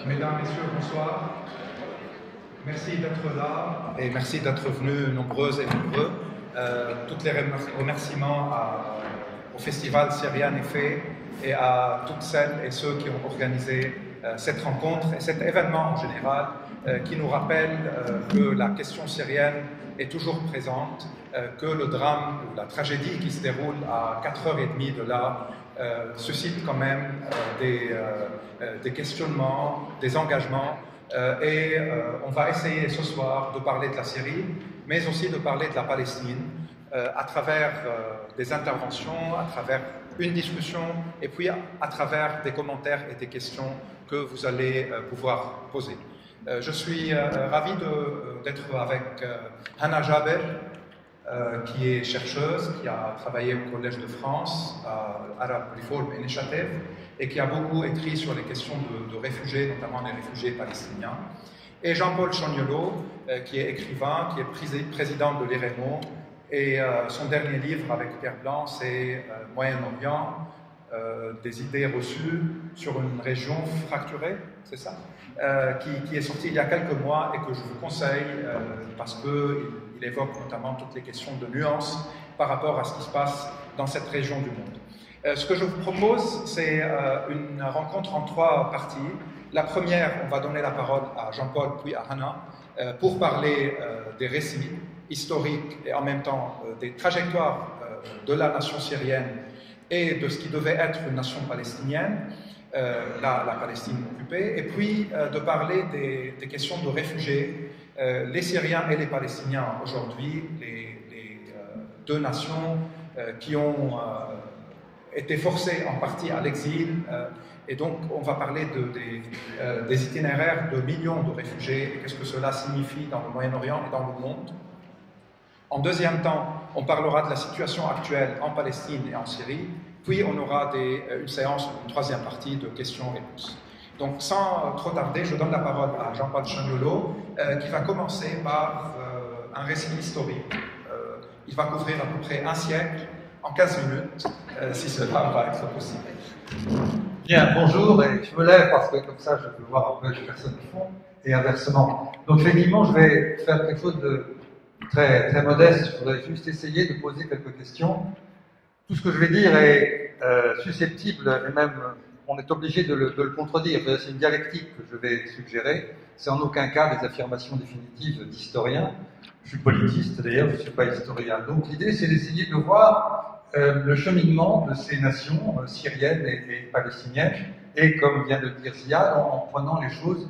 Mesdames, Messieurs, bonsoir. Merci d'être là et merci d'être venus nombreuses et nombreux. Tous les remerciements au Festival Syrian Effet et à toutes celles et ceux qui ont organisé cette rencontre et cet événement en général qui nous rappelle que la question syrienne est toujours présente, que le drame ou la tragédie qui se déroule à 4h30 de là suscite quand même des questionnements, des engagements. Et on va essayer ce soir de parler de la Syrie, mais aussi de parler de la Palestine à travers des interventions, à travers une discussion, et puis à travers des commentaires et des questions que vous allez pouvoir poser. Je suis ravi d'être avec Hannah Jaber, qui est chercheuse, qui a travaillé au Collège de France, à Arab Reform Initiative, et qui a beaucoup écrit sur les questions de réfugiés, notamment les réfugiés palestiniens. Et Jean-Paul Chagnolot, qui est écrivain, qui est président de l'IREMO, et son dernier livre avec Pierre Blanc, c'est Moyen-Orient, des idées reçues sur une région fracturée, c'est ça, qui est sorti il y a quelques mois et que je vous conseille parce qu'il évoque notamment toutes les questions de nuances par rapport à ce qui se passe dans cette région du monde. Ce que je vous propose, c'est une rencontre en 3 parties. La première, on va donner la parole à Jean-Paul puis à Hannah pour parler des récits historiques et en même temps des trajectoires de la nation syrienne et de ce qui devait être une nation palestinienne, la Palestine occupée, et puis de parler des questions de réfugiés, les Syriens et les Palestiniens aujourd'hui, les 2 nations qui ont été forcées en partie à l'exil, et donc on va parler des itinéraires de millions de réfugiés et qu'est-ce que cela signifie dans le Moyen-Orient et dans le monde. En deuxième temps, on parlera de la situation actuelle en Palestine et en Syrie, puis on aura une séance, une 3e partie de questions-réponses. Donc sans trop tarder, je donne la parole à Jean-Paul Chagnolot, qui va commencer par un récit historique. Il va couvrir à peu près un siècle en 15 minutes, si cela va être possible. Bien, bonjour, et je me lève parce que comme ça je peux voir un peu les personnes qui font, et inversement. Donc effectivement, je vais faire quelque chose de très, très modeste, je voudrais juste essayer de poser quelques questions. Tout ce que je vais dire est susceptible, et même on est obligé de le contredire. C'est une dialectique que je vais suggérer. C'est en aucun cas des affirmations définitives d'historiens. Je suis politiste d'ailleurs, je ne suis pas historien. Donc l'idée, c'est d'essayer de voir le cheminement de ces nations syriennes et palestiniennes, et comme vient de le dire Ziad, en prenant les choses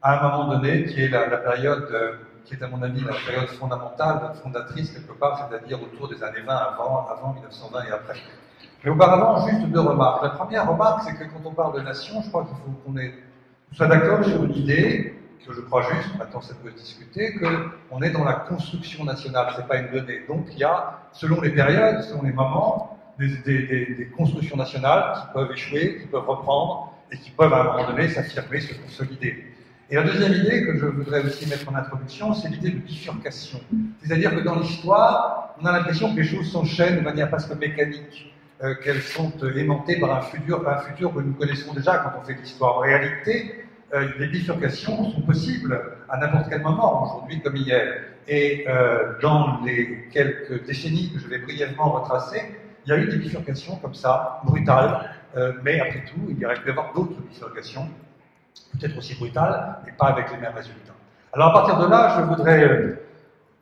à un moment donné, qui est la période, qui est à mon avis la période fondamentale, fondatrice quelque part, c'est-à-dire autour des années 20, avant 1920 et après. Mais auparavant, juste 2 remarques. La première remarque, c'est que quand on parle de nation, je crois qu'il faut qu'on soit d'accord sur une idée, que je crois juste, maintenant ça peut se discuter, qu'on est dans la construction nationale, c'est pas une donnée. Donc il y a, selon les périodes, selon les moments, des constructions nationales qui peuvent échouer, qui peuvent reprendre, et qui peuvent à un moment donné s'affirmer, se consolider. Et la deuxième idée que je voudrais aussi mettre en introduction, c'est l'idée de bifurcation. C'est-à-dire que dans l'histoire, on a l'impression que les choses s'enchaînent de manière presque mécanique, qu'elles sont aimantées par un futur que nous connaissons déjà quand on fait de l'histoire. En réalité, les bifurcations sont possibles à n'importe quel moment, aujourd'hui comme hier. Et dans les quelques décennies que je vais brièvement retracer, il y a eu des bifurcations comme ça, brutales, mais après tout, il y aurait pu y avoir d'autres bifurcations, peut-être aussi brutales, mais pas avec les mêmes résultats. Alors à partir de là, je voudrais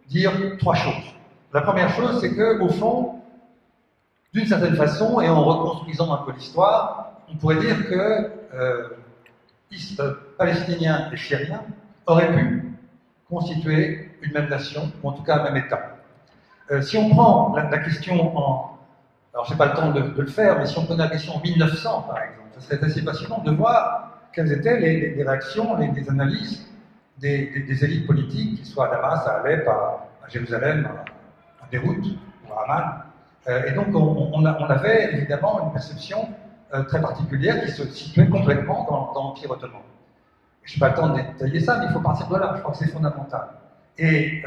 dire 3 choses. La première chose, c'est qu'au fond, d'une certaine façon, et en reconstruisant un peu l'histoire, on pourrait dire que Palestiniens et Syriens auraient pu constituer une même nation, ou en tout cas un même État. Si on prend la question alors je n'ai pas le temps de le faire, mais si on prenait la question en 1900 par exemple, ce serait assez passionnant de voir quelles étaient les réactions, les analyses des élites politiques, qu'ils soient à Damas, à Alep, à Jérusalem, à Beyrouth ou à Amman. Et donc on avait évidemment une perception très particulière qui se situait complètement dans l'Empire ottoman. Je n'ai pas le temps de détailler ça, mais il faut partir de là, je crois que c'est fondamental. Et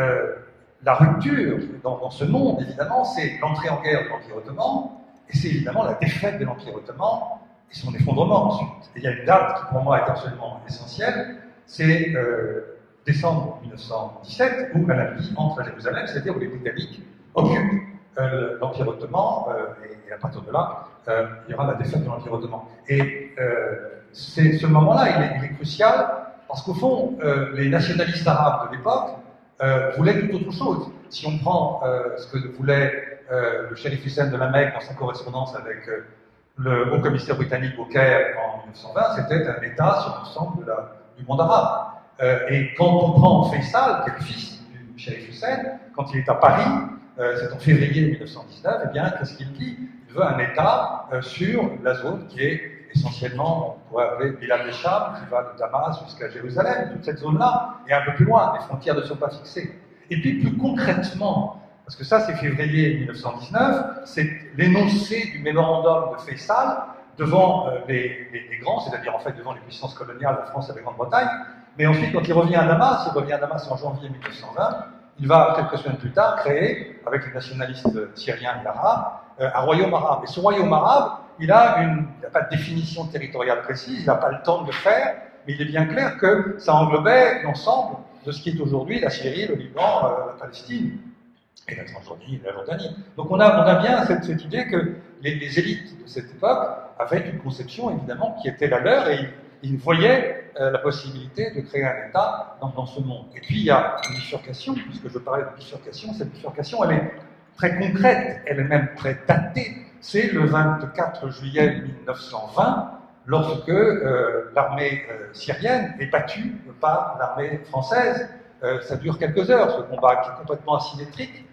la rupture dans ce monde, évidemment, c'est l'entrée en guerre de l'Empire ottoman, et c'est évidemment la défaite de l'Empire ottoman et son effondrement ensuite. Et il y a une date qui pour moi est absolument essentielle, c'est décembre 1917, où Al-Habdi entre à Jérusalem, c'est-à-dire où les Britanniques occupent l'Empire ottoman, et à partir de là, il y aura la défaite de l'Empire ottoman. Et ce moment-là, il est crucial, parce qu'au fond, les nationalistes arabes de l'époque voulaient tout autre chose. Si on prend ce que voulait le shérif Hussein de la Mecque dans sa correspondance avec le haut commissaire britannique au Caire en 1920, c'était un État sur l'ensemble du monde arabe. Et quand on prend Faisal, qui est le fils du shérif Hussein, quand il est à Paris, c'est en février 1919, eh bien, qu'est-ce qu'il dit? Il veut un État sur la zone qui est essentiellement, on pourrait appeler Bilal al-Sham, qui va de Damas jusqu'à Jérusalem, toute cette zone-là, et un peu plus loin, les frontières ne sont pas fixées. Et puis plus concrètement, parce que ça c'est février 1919, c'est l'énoncé du mémorandum de Faisal devant les grands, c'est-à-dire en fait devant les puissances coloniales, la France et la Grande-Bretagne, mais ensuite quand il revient à Damas en janvier 1920, il va quelques semaines plus tard créer, avec les nationalistes syriens et arabes, un royaume arabe. Et ce royaume arabe, il n'a pas de définition territoriale précise, il n'a pas le temps de le faire, mais il est bien clair que ça englobait l'ensemble de ce qui est aujourd'hui la Syrie, le Liban, la Palestine, et la Transjordanie, la Jordanie. Donc on a bien cette idée que les élites de cette époque avaient une conception évidemment qui était la leur, et ils voyaient la possibilité de créer un État dans ce monde. Et puis il y a une bifurcation, puisque je parlais de bifurcation, cette bifurcation elle est très concrète, elle est même très datée. C'est le 24 juillet 1920, lorsque l'armée syrienne est battue par l'armée française. Ça dure quelques heures, ce combat qui est complètement asymétrique.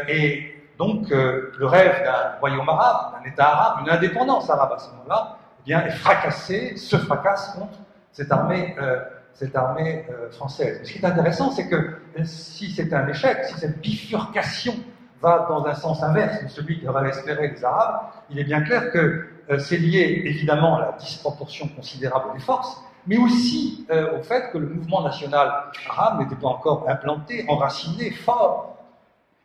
Et donc, le rêve d'un royaume arabe, d'un État arabe, une indépendance arabe à ce moment-là, eh bien, est fracassé, se fracasse contre cette armée française. Ce qui est intéressant, c'est que si c'est un échec, si cette bifurcation va dans un sens inverse de celui qu'auraient espéré les Arabes, il est bien clair que c'est lié évidemment à la disproportion considérable des forces, mais aussi au fait que le mouvement national arabe n'était pas encore implanté, enraciné, fort.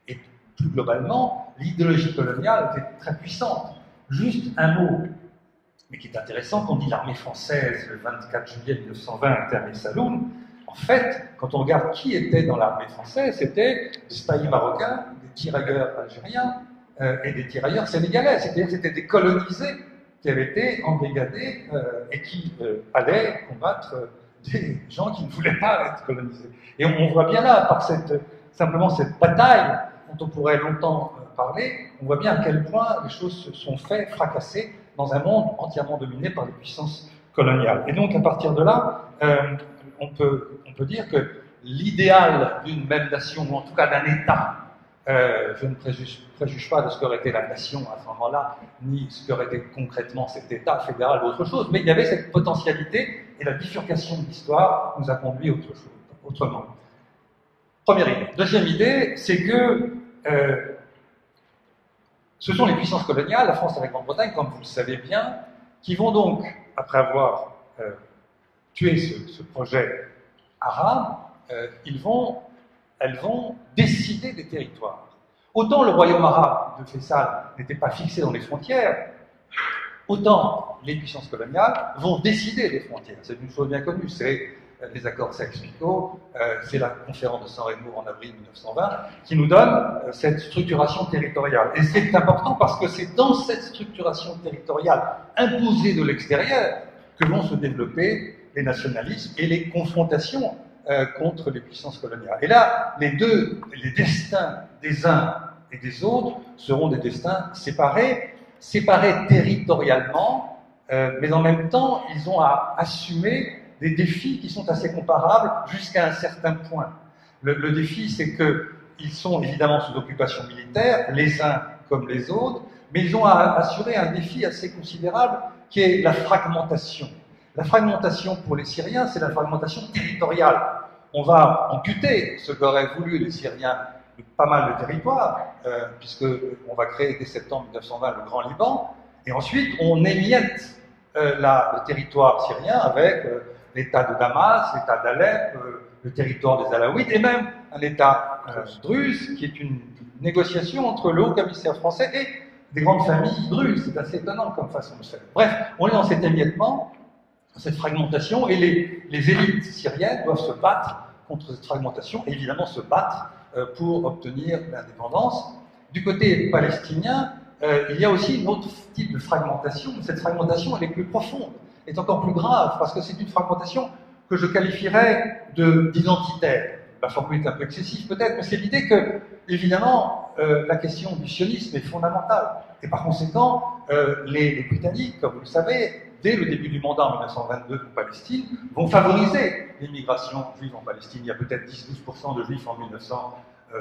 Et plus globalement, l'idéologie coloniale était très puissante. Juste un mot, mais qui est intéressant, quand on dit l'armée française le 24 juillet 1920 était à Messaloum, en fait, quand on regarde qui était dans l'armée française, c'était des spahis marocains, des tirailleurs algériens et des tirailleurs sénégalais. C'est-à-dire que c'était des colonisés qui avaient été embrigadés et qui allaient combattre des gens qui ne voulaient pas être colonisés. Et on voit bien là, par simplement cette bataille dont on pourrait longtemps parler, on voit bien à quel point les choses se sont fait fracasser dans un monde entièrement dominé par les puissances coloniales. Et donc, à partir de là, on peut dire que l'idéal d'une même nation, ou en tout cas d'un État, je ne préjuge pas de ce qu'aurait été la nation à ce moment-là, ni ce qu'aurait été concrètement cet État fédéral ou autre chose, mais il y avait cette potentialité, et la bifurcation de l'histoire nous a conduit autrement. Première idée. Deuxième idée, c'est que ce sont les puissances coloniales, la France et la Grande-Bretagne, comme vous le savez bien, qui vont donc, après avoir tué ce projet arabe, elles vont décider des territoires. Autant le royaume arabe de Faisal n'était pas fixé dans les frontières, autant les puissances coloniales vont décider des frontières. C'est une chose bien connue, c'est les accords Sykes-Picot, c'est la conférence de San Remo en avril 1920, qui nous donne cette structuration territoriale. Et c'est important parce que c'est dans cette structuration territoriale imposée de l'extérieur que vont se développer les nationalismes et les confrontations contre les puissances coloniales. Et là, les destins des uns et des autres seront des destins séparés territorialement, mais en même temps, ils ont à assumer des défis qui sont assez comparables jusqu'à un certain point. Le défi, c'est qu'ils sont évidemment sous occupation militaire, les uns comme les autres, mais ils ont à assurer un défi assez considérable qui est la fragmentation. La fragmentation pour les Syriens, c'est la fragmentation territoriale. On va amputer ce qu'auraient voulu les Syriens de pas mal de territoires, puisqu'on va créer dès septembre 1920 le Grand Liban, et ensuite on émiette le territoire syrien avec l'État de Damas, l'État d'Alep, le territoire des Alaouites, et même un État druze, qui est une négociation entre le haut commissaire français et des grandes familles druzes. C'est assez étonnant comme façon de faire. Bref, on est dans cet émiettement, cette fragmentation, et les élites syriennes doivent se battre contre cette fragmentation, et évidemment se battre pour obtenir l'indépendance. Du côté palestinien, il y a aussi un autre type de fragmentation. Cette fragmentation, elle est plus profonde, est encore plus grave, parce que c'est une fragmentation que je qualifierais d'identitaire. La formule est un peu excessive peut-être, mais c'est l'idée que, évidemment, la question du sionisme est fondamentale. Et par conséquent, les Britanniques, comme vous le savez, dès le début du mandat en 1922 en Palestine, vont favoriser l'immigration juive en Palestine. Il y a peut-être 10-12% de juifs en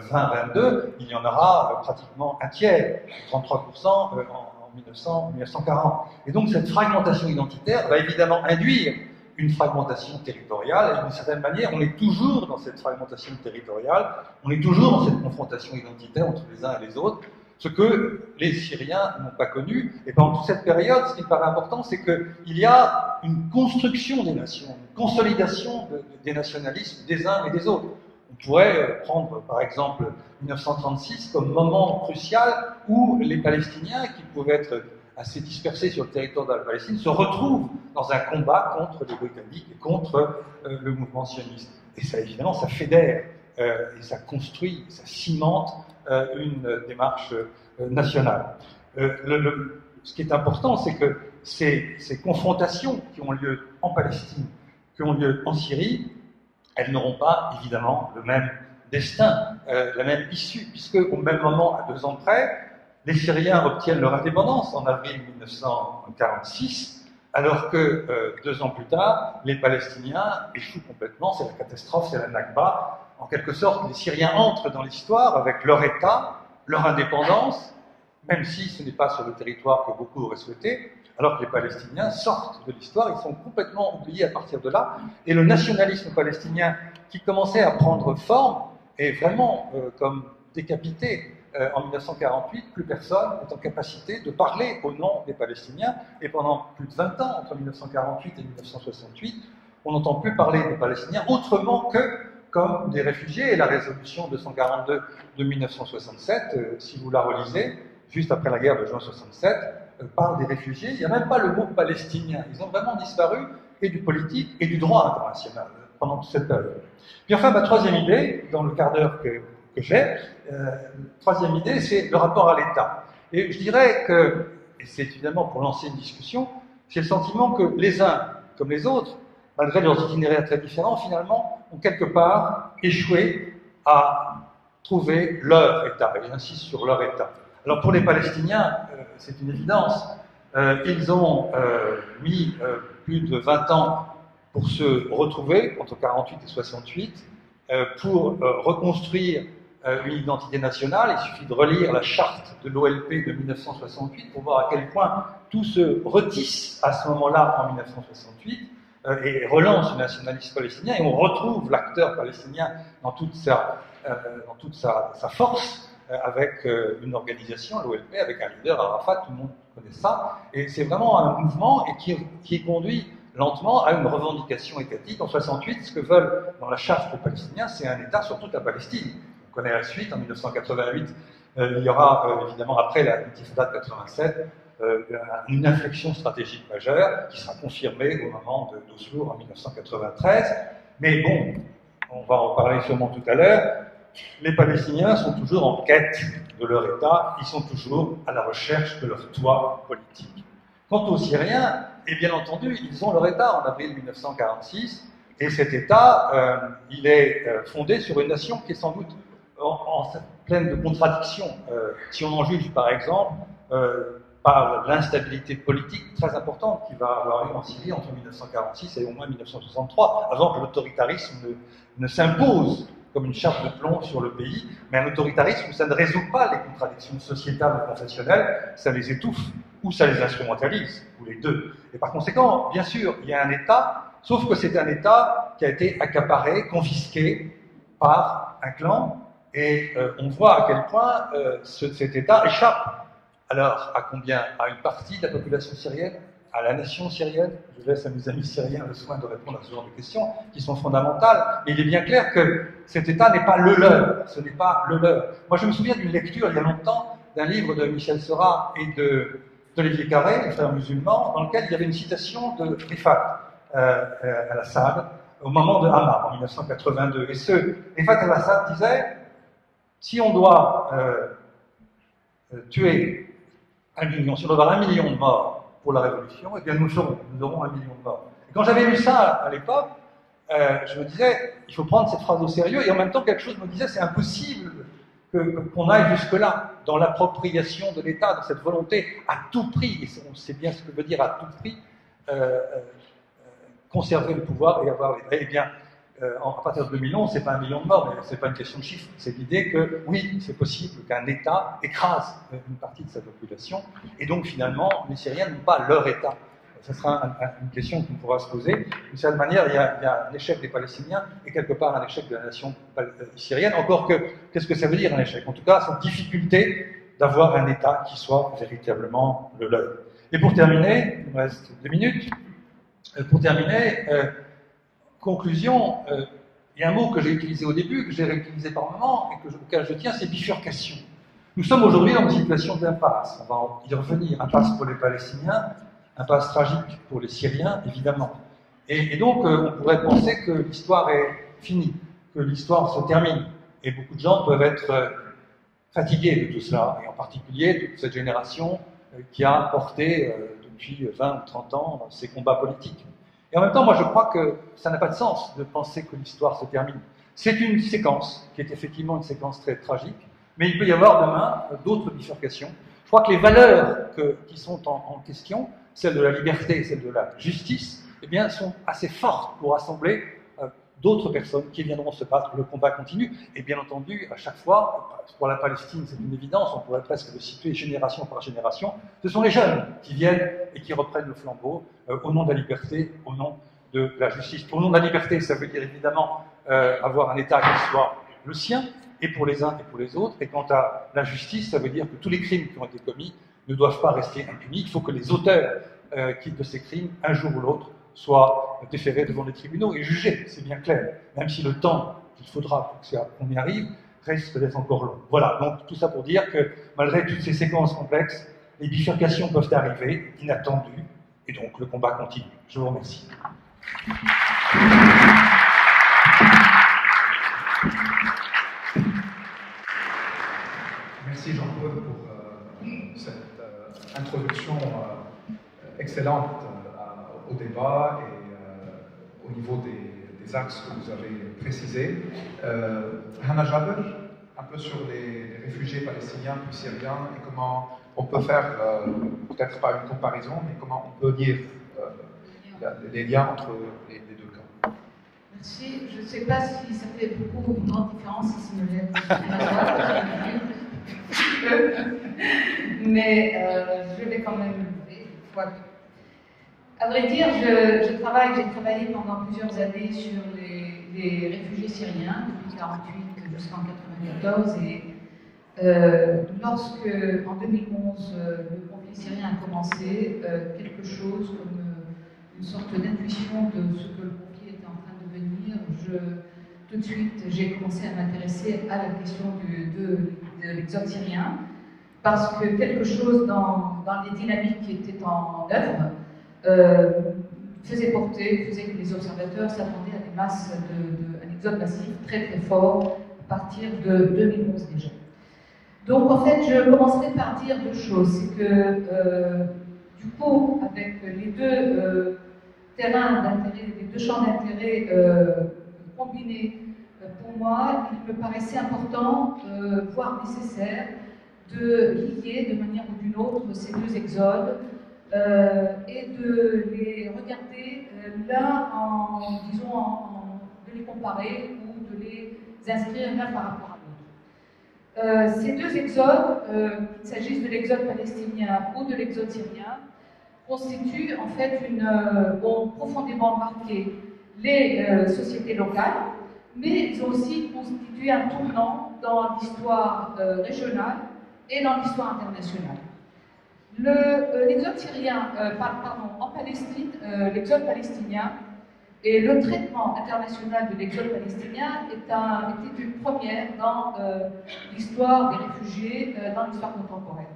1920-22, il y en aura pratiquement un tiers, 33% en 1940. Et donc cette fragmentation identitaire va évidemment induire une fragmentation territoriale, et d'une certaine manière, on est toujours dans cette fragmentation territoriale, on est toujours dans cette confrontation identitaire entre les uns et les autres, ce que les Syriens n'ont pas connu. Et pendant toute cette période, ce qui me paraît important, c'est qu'il y a une construction des nations, une consolidation des nationalismes des uns et des autres. On pourrait prendre, par exemple, 1936 comme moment crucial où les Palestiniens, qui pouvaient être assez dispersés sur le territoire de la Palestine, se retrouvent dans un combat contre les Britanniques et contre le mouvement sioniste. Et ça, évidemment, ça fédère et ça construit, ça cimente une démarche nationale. Ce qui est important, c'est que ces confrontations qui ont lieu en Palestine, qui ont lieu en Syrie, elles n'auront pas, évidemment, le même destin, la même issue, puisque au même moment, à 2 ans près, les Syriens obtiennent leur indépendance en avril 1946, alors que 2 ans plus tard, les Palestiniens échouent complètement, c'est la catastrophe, c'est la Nakba. En quelque sorte, les Syriens entrent dans l'histoire avec leur État, leur indépendance, même si ce n'est pas sur le territoire que beaucoup auraient souhaité, alors que les Palestiniens sortent de l'histoire, ils sont complètement oubliés à partir de là, et le nationalisme palestinien qui commençait à prendre forme est vraiment comme décapité. En 1948, plus personne n'est en capacité de parler au nom des Palestiniens, et pendant plus de 20 ans, entre 1948 et 1968, on n'entend plus parler des Palestiniens autrement que comme des réfugiés, et la résolution 242 de 1967, si vous la relisez, juste après la guerre de juin 67, parle des réfugiés. Il n'y a même pas le mot palestinien. Ils ont vraiment disparu, et du politique et du droit international, pendant toute cette période. Puis enfin, ma troisième idée, dans le quart d'heure que j'ai, troisième idée, c'est le rapport à l'État. Et je dirais que, et c'est évidemment pour lancer une discussion, j'ai le sentiment que les uns, comme les autres, malgré leurs itinéraires très différents, finalement, ont quelque part échoué à trouver leur État, et j'insiste sur leur État. Alors pour les Palestiniens, c'est une évidence, ils ont mis plus de 20 ans pour se retrouver, entre 48 et 68, pour reconstruire une identité nationale. Il suffit de relire la charte de l'OLP de 1968 pour voir à quel point tout se retisse à ce moment-là, en 1968, et relance le nationalisme palestinien, et on retrouve l'acteur palestinien dans toute sa force, avec une organisation, l'OLP, avec un leader, Arafat, tout le monde connaît ça, et c'est vraiment un mouvement et qui conduit lentement à une revendication étatique. En 68, ce que veulent dans la charte les Palestiniens, c'est un État sur toute la Palestine. On connaît la suite, en 1988, il y aura évidemment, après la Intifada de 87, une inflexion stratégique majeure qui sera confirmée au moment d'Oslo en 1993. Mais bon, on va en parler sûrement tout à l'heure, les Palestiniens sont toujours en quête de leur État, ils sont toujours à la recherche de leur toit politique. Quant aux Syriens, et bien entendu, ils ont leur État en avril 1946, et cet État, il est fondé sur une nation qui est sans doute pleine de contradictions. Si on en juge, par exemple, par l'instabilité politique très importante qui va avoir lieu en Syrie entre 1946 et au moins 1963, avant que l'autoritarisme ne s'impose comme une chape de plomb sur le pays, mais un autoritarisme où ça ne résout pas les contradictions sociétales ou confessionnelles, ça les étouffe, ou ça les instrumentalise, ou les deux. Et par conséquent, bien sûr, il y a un État, sauf que c'est un État qui a été accaparé, confisqué par un clan, et on voit à quel point cet État échappe. Alors, à combien? À une partie de la population syrienne? À la nation syrienne? Je laisse à mes amis syriens le soin de répondre à ce genre de questions, qui sont fondamentales. Mais il est bien clair que cet État n'est pas le leur. Ce n'est pas le leur. Moi, je me souviens d'une lecture, il y a longtemps, d'un livre de Michel Seurat et d'Olivier Carré, les frères musulmans, dans lequel il y avait une citation de Rifat al-Assad au moment de Hama, en 1982. Et ce Rifat al-Assad disait, si on doit tuer 1 million, si on doit avoir 1 million de morts pour la révolution, eh bien nous aurons 1 million de morts. Et quand j'avais lu ça à l'époque, je me disais, il faut prendre cette phrase au sérieux, et en même temps quelque chose me disait, c'est impossible qu'on aille jusque-là, dans l'appropriation de l'État, dans cette volonté à tout prix, et on sait bien ce que veut dire à tout prix, conserver le pouvoir et avoir l'État. Eh bien, à partir de 2011, c'est pas 1 million de morts, mais c'est pas une question de chiffres, c'est l'idée que, oui, c'est possible qu'un État écrase une partie de sa population, et donc finalement, les Syriens n'ont pas leur État. Ce sera une question qu'on pourra se poser. D'une certaine manière, il y a un échec des Palestiniens et quelque part un échec de la nation syrienne. Encore que, qu'est-ce que ça veut dire un échec? En tout cas, cette difficulté d'avoir un État qui soit véritablement le leur. Et pour terminer, il me reste 2 minutes. Pour terminer, conclusion, il y a un mot que j'ai utilisé au début, que j'ai réutilisé par moment et auquel je tiens, c'est bifurcation. Nous sommes aujourd'hui dans une situation d'impasse. On va y revenir. Impasse pour les Palestiniens, impasse tragique pour les Syriens, évidemment. Et donc, on pourrait penser que l'histoire est finie, que l'histoire se termine. Et beaucoup de gens peuvent être fatigués de tout cela, et en particulier de toute cette génération qui a porté depuis 20 ou 30 ans ces combats politiques. Et en même temps, moi, je crois que ça n'a pas de sens de penser que l'histoire se termine. C'est une séquence qui est effectivement une séquence très tragique, mais il peut y avoir demain d'autres bifurcations. Je crois que les valeurs qui sont en question, celles de la liberté et celles de la justice, eh bien, sont assez fortes pour rassembler d'autres personnes qui viendront se battre. Le combat continue. Et bien entendu, à chaque fois, pour la Palestine, c'est une évidence, on pourrait presque le situer génération par génération, ce sont les jeunes qui viennent et qui reprennent le flambeau au nom de la liberté, au nom de la justice. Au nom de la liberté, ça veut dire évidemment avoir un État qui soit le sien, et pour les uns et pour les autres. Et quant à la justice, ça veut dire que tous les crimes qui ont été commis ne doivent pas rester impunis. Il faut que les auteurs de ces crimes, un jour ou l'autre, soient déférés devant les tribunaux et jugés, c'est bien clair, même si le temps qu'il faudra pour qu'on y arrive risque d'être encore long. Voilà, donc tout ça pour dire que malgré toutes ces séquences complexes, les bifurcations peuvent arriver, inattendues, et donc le combat continue. Je vous remercie. Merci Jean-Paul pour cette introduction excellente au débat et au niveau des axes que vous avez précisés. Hannah Jaber, un peu sur les réfugiés palestiniens puis syriens et comment on peut faire, peut-être pas une comparaison, mais comment on peut lire les liens entre les deux cas. Merci. Je ne sais pas si ça fait beaucoup une grande différence si c'est me lève mais je vais quand même lever. À vrai dire, j'ai travaillé pendant plusieurs années sur les réfugiés syriens, depuis 1948 jusqu'en 1994. Et lorsque, en 2011, le conflit syrien a commencé, quelque chose comme une sorte d'intuition de ce que le conflit était en train de devenir, tout de suite, j'ai commencé à m'intéresser à la question de l'exode syrien, parce que quelque chose dans les dynamiques qui étaient en œuvre faisait que les observateurs s'attendaient à des masses, un exode massif très très fort à partir de 2011 déjà. Donc en fait, je commencerai par dire deux choses. C'est que du coup, avec les deux terrains d'intérêt, les deux champs d'intérêt combinés, pour moi, il me paraissait important, voire nécessaire, de lier de manière ou d'une autre ces deux exodes et de les regarder l'un de les comparer ou de les inscrire l'un par rapport à l'autre. Ces deux exodes, qu'il s'agisse de l'exode palestinien ou de l'exode syrien, constituent en fait ont profondément marqué les sociétés locales, mais ils ont aussi constitué un tournant dans l'histoire régionale et dans l'histoire internationale. L'exode syrien, en Palestine, l'exode palestinien Et le traitement international de l'exode palestinien était une première dans l'histoire des réfugiés, dans l'histoire contemporaine.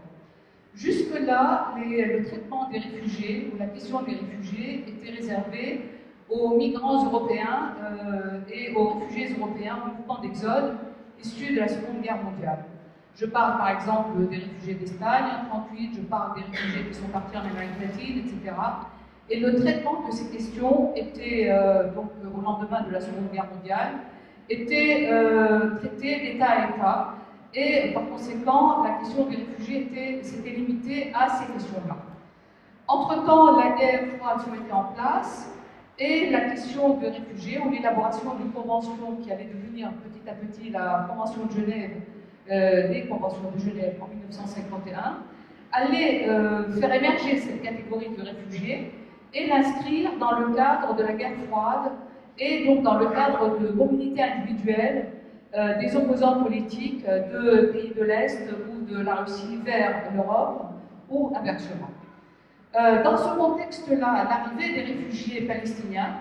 Jusque-là, le traitement des réfugiés, ou la question des réfugiés, était réservé aux migrants européens et aux réfugiés européens au mouvement d'exode issus de la Seconde Guerre mondiale. Je parle par exemple des réfugiés d'Espagne en 1938, je parle des réfugiés qui sont partis en Amérique latine, etc. Et le traitement de ces questions était, donc au lendemain de la Seconde Guerre mondiale, était traité d'État à État, et par conséquent, la question des réfugiés s'était limitée à ces questions-là. Entre-temps, la guerre froide se mettait en place, et la question des réfugiés, ou l'élaboration d'une convention qui allait devenir petit à petit la Convention de Genève, des conventions de Genève en 1951, allait faire émerger cette catégorie de réfugiés et l'inscrire dans le cadre de la guerre froide et donc dans le cadre de mobilité individuelle des opposants politiques de pays de l'Est ou de la Russie vers l'Europe ou inversement. Dans ce contexte-là, l'arrivée des réfugiés palestiniens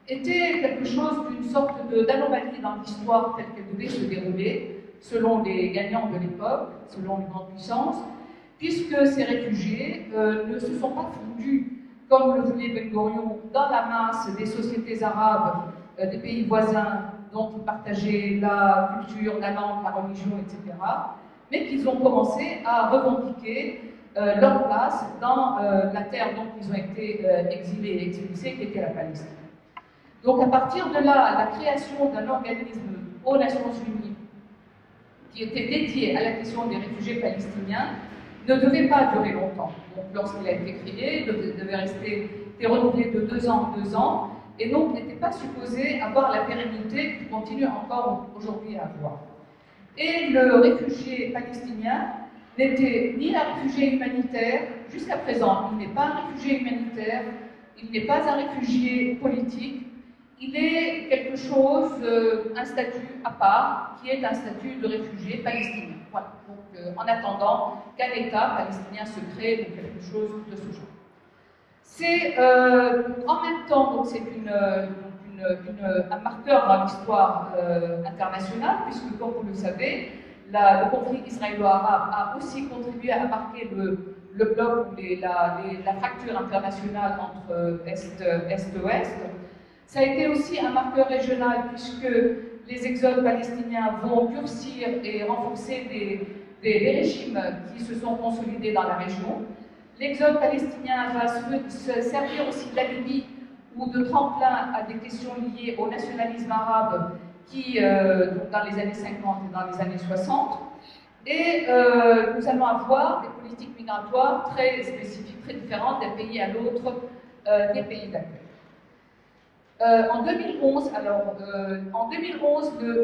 était quelque chose d'une sorte d'anomalie dans l'histoire telle qu'elle devait se dérouler, selon les gagnants de l'époque, selon les grandes puissances, puisque ces réfugiés ne se sont pas fondus, comme le voulait Ben Gurion, dans la masse des sociétés arabes des pays voisins dont ils partageaient la culture, la langue, la religion, etc., mais qu'ils ont commencé à revendiquer leur place dans la terre dont ils ont été exilés et expulsés, qui était la Palestine. Donc à partir de là, la création d'un organisme aux Nations Unies qui était dédié à la question des réfugiés palestiniens ne devait pas durer longtemps. Donc lorsqu'il a été créé, il devait rester renouvelé de 2 ans en 2 ans, et donc n'était pas supposé avoir la pérennité qu'il continue encore aujourd'hui à avoir. Et le réfugié palestinien n'était ni un réfugié humanitaire, jusqu'à présent, il n'est pas un réfugié humanitaire, il n'est pas un réfugié politique, il est quelque chose, un statut à part, qui est un statut de réfugié palestinien. Voilà. Donc, en attendant qu'un État palestinien se crée, ou quelque chose de ce genre. C'est en même temps, donc c'est un marqueur dans l'histoire internationale, puisque, comme vous le savez, le conflit israélo-arabe a aussi contribué à marquer le bloc, la fracture internationale entre Est-Ouest. Ça a été aussi un marqueur régional, puisque les exodes palestiniens vont durcir et renforcer des régimes qui se sont consolidés dans la région. L'exode palestinien va se servir aussi d'alibi ou de tremplin à des questions liées au nationalisme arabe qui, dans les années 50 et dans les années 60. Et nous allons avoir des politiques migratoires très spécifiques, très différentes d'un pays à l'autre des pays d'accueil. En 2011,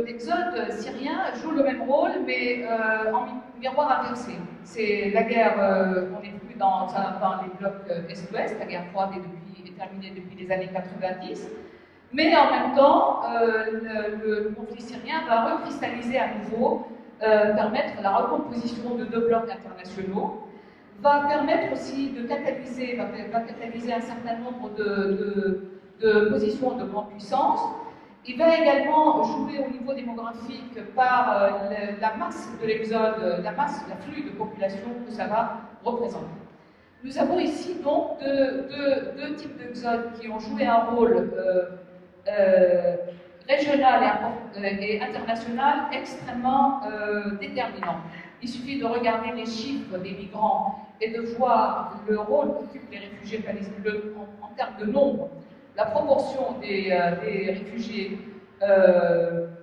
l'exode syrien joue le même rôle, mais en miroir inversé. C'est la guerre, on n'est plus dans les blocs Est-Ouest, la guerre froide est terminée depuis les années 90, mais en même temps, le conflit syrien va recristalliser à nouveau, permettre la recomposition de 2 blocs internationaux, va permettre aussi de catalyser, va catalyser un certain nombre de positions de grande puissance. Il va également jouer au niveau démographique par la masse de l'exode, l'afflux de population que ça va représenter. Nous avons ici donc deux types d'exodes qui ont joué un rôle régional et international extrêmement déterminant. Il suffit de regarder les chiffres des migrants et de voir le rôle qu'occupent les réfugiés palestiniens en termes de nombre. La proportion des réfugiés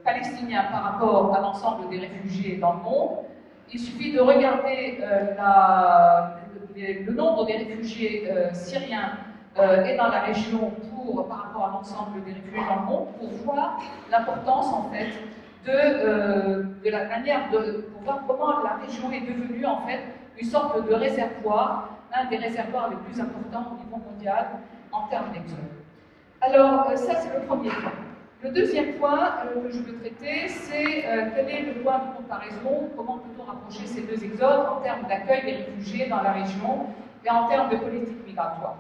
palestiniens par rapport à l'ensemble des réfugiés dans le monde. Il suffit de regarder le nombre des réfugiés syriens et dans la région par rapport à l'ensemble des réfugiés dans le monde pour voir l'importance en fait de la manière pour voir comment la région est devenue en fait une sorte de réservoir, un des réservoirs les plus importants au niveau mondial en termes d'exode. Alors, ça, c'est le premier point. Le deuxième point que je veux traiter, c'est quel est le point de comparaison, comment peut-on rapprocher ces 2 exodes en termes d'accueil des réfugiés dans la région et en termes de politique migratoire.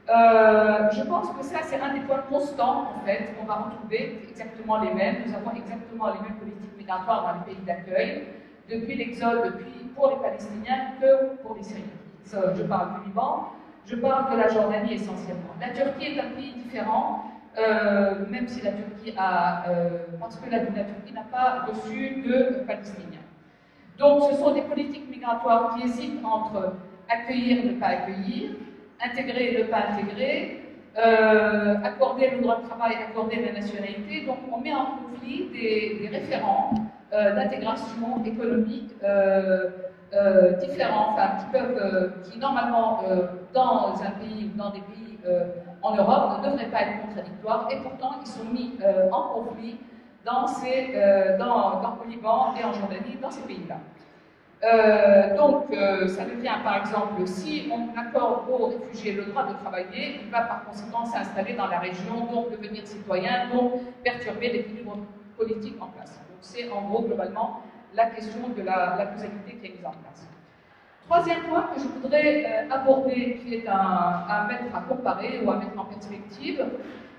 Je pense que ça, c'est un des points constants, en fait, qu'on va retrouver exactement les mêmes. Nous avons exactement les mêmes politiques migratoires dans les pays d'accueil, depuis l'exode, depuis pour les Palestiniens que pour les Syriens. Je parle du Liban, je parle de la Jordanie essentiellement. La Turquie est un pays différent, même si la Turquie a, parce que la Turquie n'a pas reçu de Palestiniens. Donc, ce sont des politiques migratoires qui hésitent entre accueillir et ne pas accueillir, intégrer et ne pas intégrer, accorder le droit de travail, accorder la nationalité. Donc, on met en conflit des référents d'intégration économique différents, enfin, qui normalement, dans un pays ou dans des pays en Europe, ne devraient pas être contradictoires, et pourtant, ils sont mis en conflit au Liban et en Jordanie, dans ces pays-là. Ça devient, par exemple, si on accorde aux réfugiés le droit de travailler, il va par conséquent s'installer dans la région, donc devenir citoyen, donc perturber l'équilibre politique en place. Donc c'est en gros, globalement, la question de la causalité qui est mise en place. Troisième point que je voudrais aborder, qui est à mettre à comparer ou à mettre en perspective,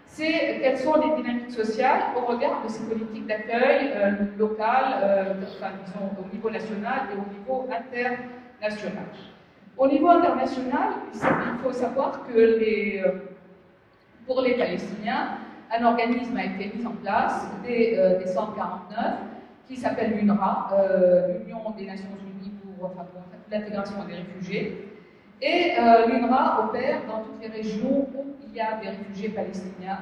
c'est quelles sont les dynamiques sociales au regard de ces politiques d'accueil locales, disons au niveau national et au niveau international. Au niveau international, il faut savoir que pour les Palestiniens, un organisme a été mis en place dès décembre 1949 qui s'appelle l'UNRWA, l'Union des Nations Unies pour l'intégration des réfugiés. Et l'UNRWA opère dans toutes les régions où il y a des réfugiés palestiniens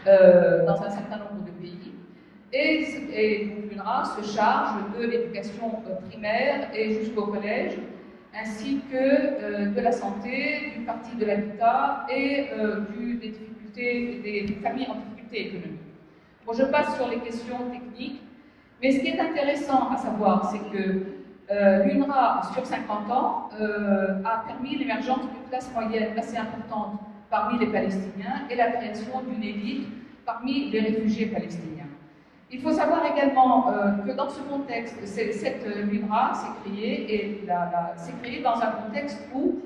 dans un certain nombre de pays. Et donc l'UNRWA se charge de l'éducation primaire et jusqu'au collège, ainsi que de la santé, d'une partie de l'habitat et des difficultés des familles en difficulté économique. Bon, je passe sur les questions techniques, mais ce qui est intéressant à savoir, c'est que l'UNRWA, sur 50 ans, a permis l'émergence d'une classe moyenne assez importante parmi les Palestiniens et la création d'une élite parmi les réfugiés palestiniens. Il faut savoir également que dans ce contexte, cette l'UNRWA s'est créée dans un contexte où,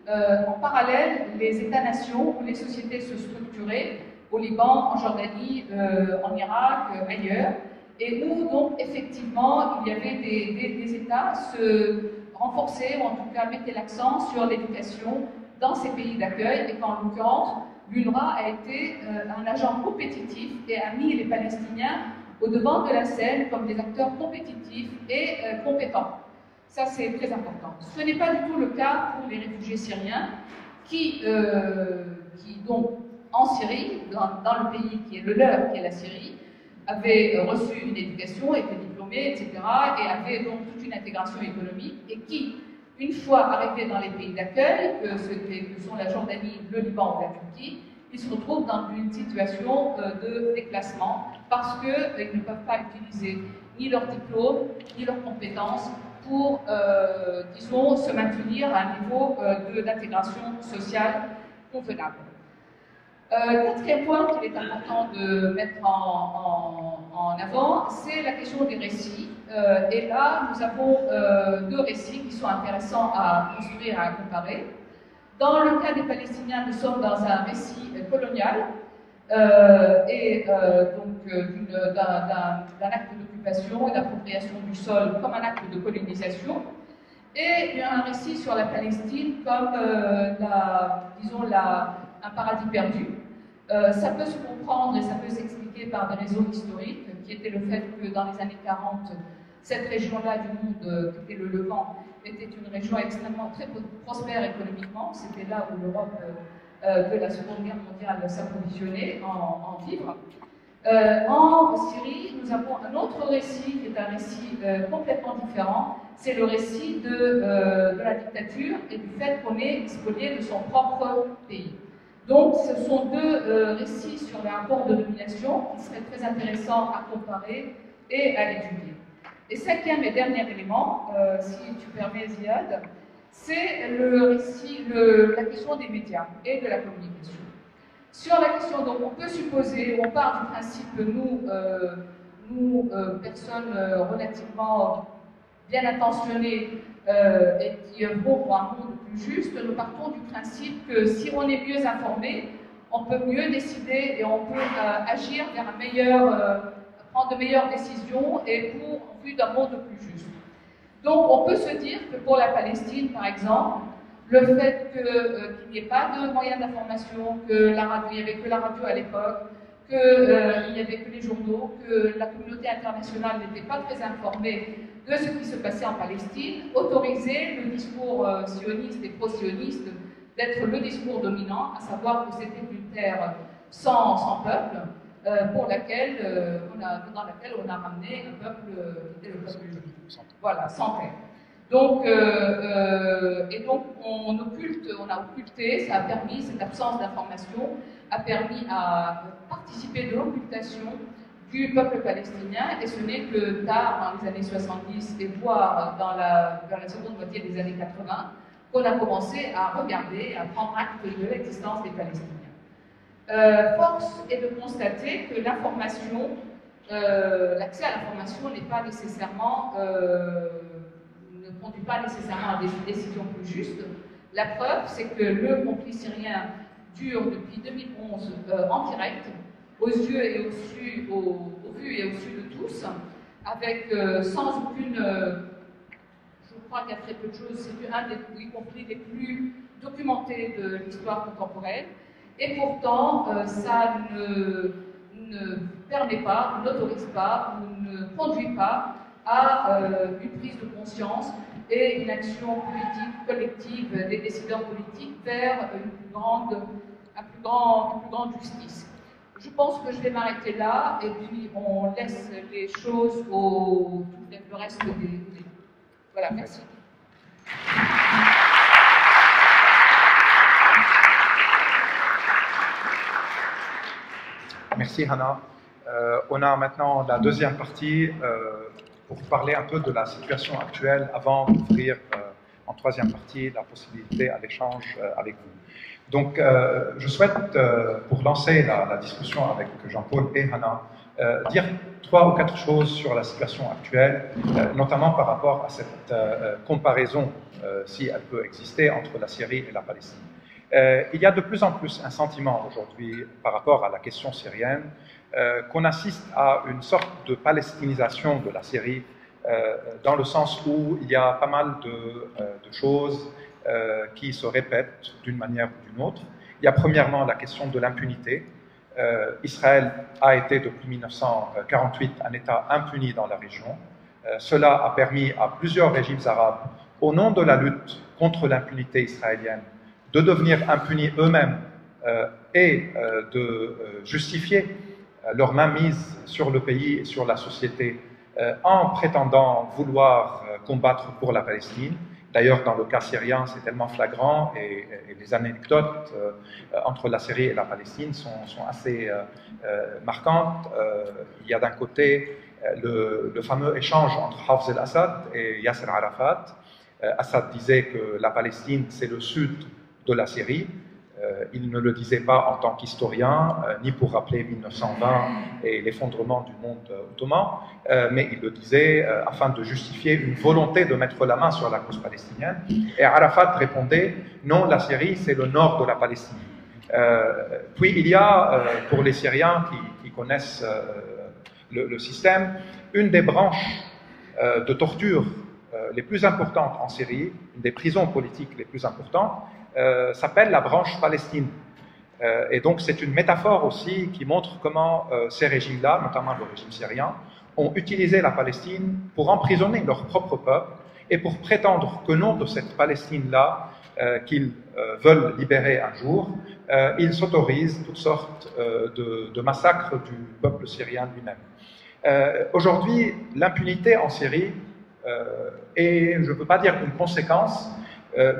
en parallèle, les États-nations ou les sociétés se structuraient au Liban, en Jordanie, en Irak, ailleurs, et où donc effectivement il y avait des États se renforcer ou en tout cas mettaient l'accent sur l'éducation dans ces pays d'accueil, et qu'en l'occurrence l'UNRWA a été un agent compétitif et a mis les Palestiniens au devant de la scène comme des acteurs compétitifs et compétents. Ça c'est très important. Ce n'est pas du tout le cas pour les réfugiés syriens qui donc en Syrie, dans le pays qui est le leur, qui est la Syrie, avaient reçu une éducation, étaient diplômés, etc., et avaient donc toute une intégration économique, et qui, une fois arrivés dans les pays d'accueil, que sont la Jordanie, le Liban ou la Turquie, ils se retrouvent dans une situation de déclassement parce qu'ils ne peuvent pas utiliser ni leur diplôme, ni leurs compétences pour, disons, se maintenir à un niveau d'intégration sociale convenable. Quatrième point qu'il est important de mettre en avant, c'est la question des récits. Et là, nous avons deux récits qui sont intéressants à construire, à comparer. Dans le cas des Palestiniens, nous sommes dans un récit colonial d'un acte d'occupation et d'appropriation du sol comme un acte de colonisation, et un récit sur la Palestine comme, un paradis perdu. Ça peut se comprendre et ça peut s'expliquer par des raisons historiques, qui étaient le fait que dans les années 40, cette région-là du monde, qui était le Levant, était une région extrêmement très prospère économiquement. C'était là où l'Europe de la Seconde Guerre mondiale s'approvisionnait en vivres. En Syrie, nous avons un autre récit qui est un récit complètement différent. C'est le récit de la dictature et du fait qu'on est spolié de son propre pays. Donc, ce sont deux récits sur les rapports de domination qui seraient très intéressants à comparer et à étudier. Et cinquième et dernier élément, si tu permets Ziad, c'est la question des médias et de la communication. Sur la question, donc on peut supposer, on part du principe que nous, personnes relativement bien intentionnés et qui œuvront pour un monde plus juste, nous partons du principe que si on est mieux informé, on peut mieux décider et on peut agir vers prendre de meilleures décisions et en vue d'un monde plus juste. Donc on peut se dire que pour la Palestine, par exemple, le fait qu'il n'y ait pas de moyens d'information, il n'y avait que la radio à l'époque, qu'il n'y avait que les journaux, que la communauté internationale n'était pas très informée de ce qui se passait en Palestine, autorisait le discours sioniste et pro-sioniste d'être le discours dominant, à savoir que c'était une terre sans peuple, dans laquelle on a ramené un peuple qui était le peuple juif. Voilà, sans terre. Donc, on a occulté, ça a permis, cette absence d'information a permis à participer de l'occultation du peuple palestinien, et ce n'est que tard, dans les années 70, et voire vers la seconde moitié des années 80, qu'on a commencé à regarder, à prendre acte de l'existence des Palestiniens. Force est de constater que l'information, l'accès à l'information n'est pas nécessairement, ne conduit pas nécessairement à des décisions plus justes. La preuve, c'est que le conflit syrien dure depuis 2011 en direct, aux yeux et au vu et au su de tous, avec sans aucune... je crois qu'il y a très peu de choses, c'est un des conflits les plus documentés de l'histoire contemporaine, et pourtant ça ne permet pas, n'autorise pas, ou ne conduit pas à une prise de conscience et une action politique collective des décideurs politiques vers une plus grande justice. Je pense que je vais m'arrêter là, et puis on laisse les choses le reste des... Voilà, merci. Merci Hannah. On a maintenant la deuxième partie pour parler un peu de la situation actuelle avant d'ouvrir en troisième partie la possibilité à l'échange avec vous. Donc, je souhaite, pour lancer la discussion avec Jean-Paul et Hannah, dire 3 ou 4 choses sur la situation actuelle, notamment par rapport à cette comparaison, si elle peut exister, entre la Syrie et la Palestine. Il y a de plus en plus un sentiment aujourd'hui par rapport à la question syrienne qu'on assiste à une sorte de palestinisation de la Syrie, dans le sens où il y a pas mal de choses qui se répètent d'une manière ou d'une autre. Il y a premièrement la question de l'impunité. Israël a été depuis 1948 un État impuni dans la région. Cela a permis à plusieurs régimes arabes, au nom de la lutte contre l'impunité israélienne, de devenir impunis eux-mêmes et de justifier leur mainmise sur le pays et sur la société en prétendant vouloir combattre pour la Palestine. D'ailleurs, dans le cas syrien, c'est tellement flagrant et les anecdotes entre la Syrie et la Palestine sont assez marquantes. Il y a d'un côté le fameux échange entre Hafez el-Assad et Yasser Arafat. Assad disait que la Palestine, c'est le sud de la Syrie. Il ne le disait pas en tant qu'historien, ni pour rappeler 1920 et l'effondrement du monde ottoman, mais il le disait afin de justifier une volonté de mettre la main sur la cause palestinienne. Et Arafat répondait « Non, la Syrie, c'est le nord de la Palestine ». Puis il y a, pour les Syriens qui connaissent le système, une des branches de torture les plus importantes en Syrie, une des prisons politiques les plus importantes, s'appelle la branche Palestine. Et donc c'est une métaphore aussi qui montre comment ces régimes-là, notamment le régime syrien, ont utilisé la Palestine pour emprisonner leur propre peuple et pour prétendre qu'au nom de cette Palestine-là, qu'ils veulent libérer un jour, ils s'autorisent toutes sortes de massacres du peuple syrien lui-même. Aujourd'hui, l'impunité en Syrie est, je ne peux pas dire une conséquence,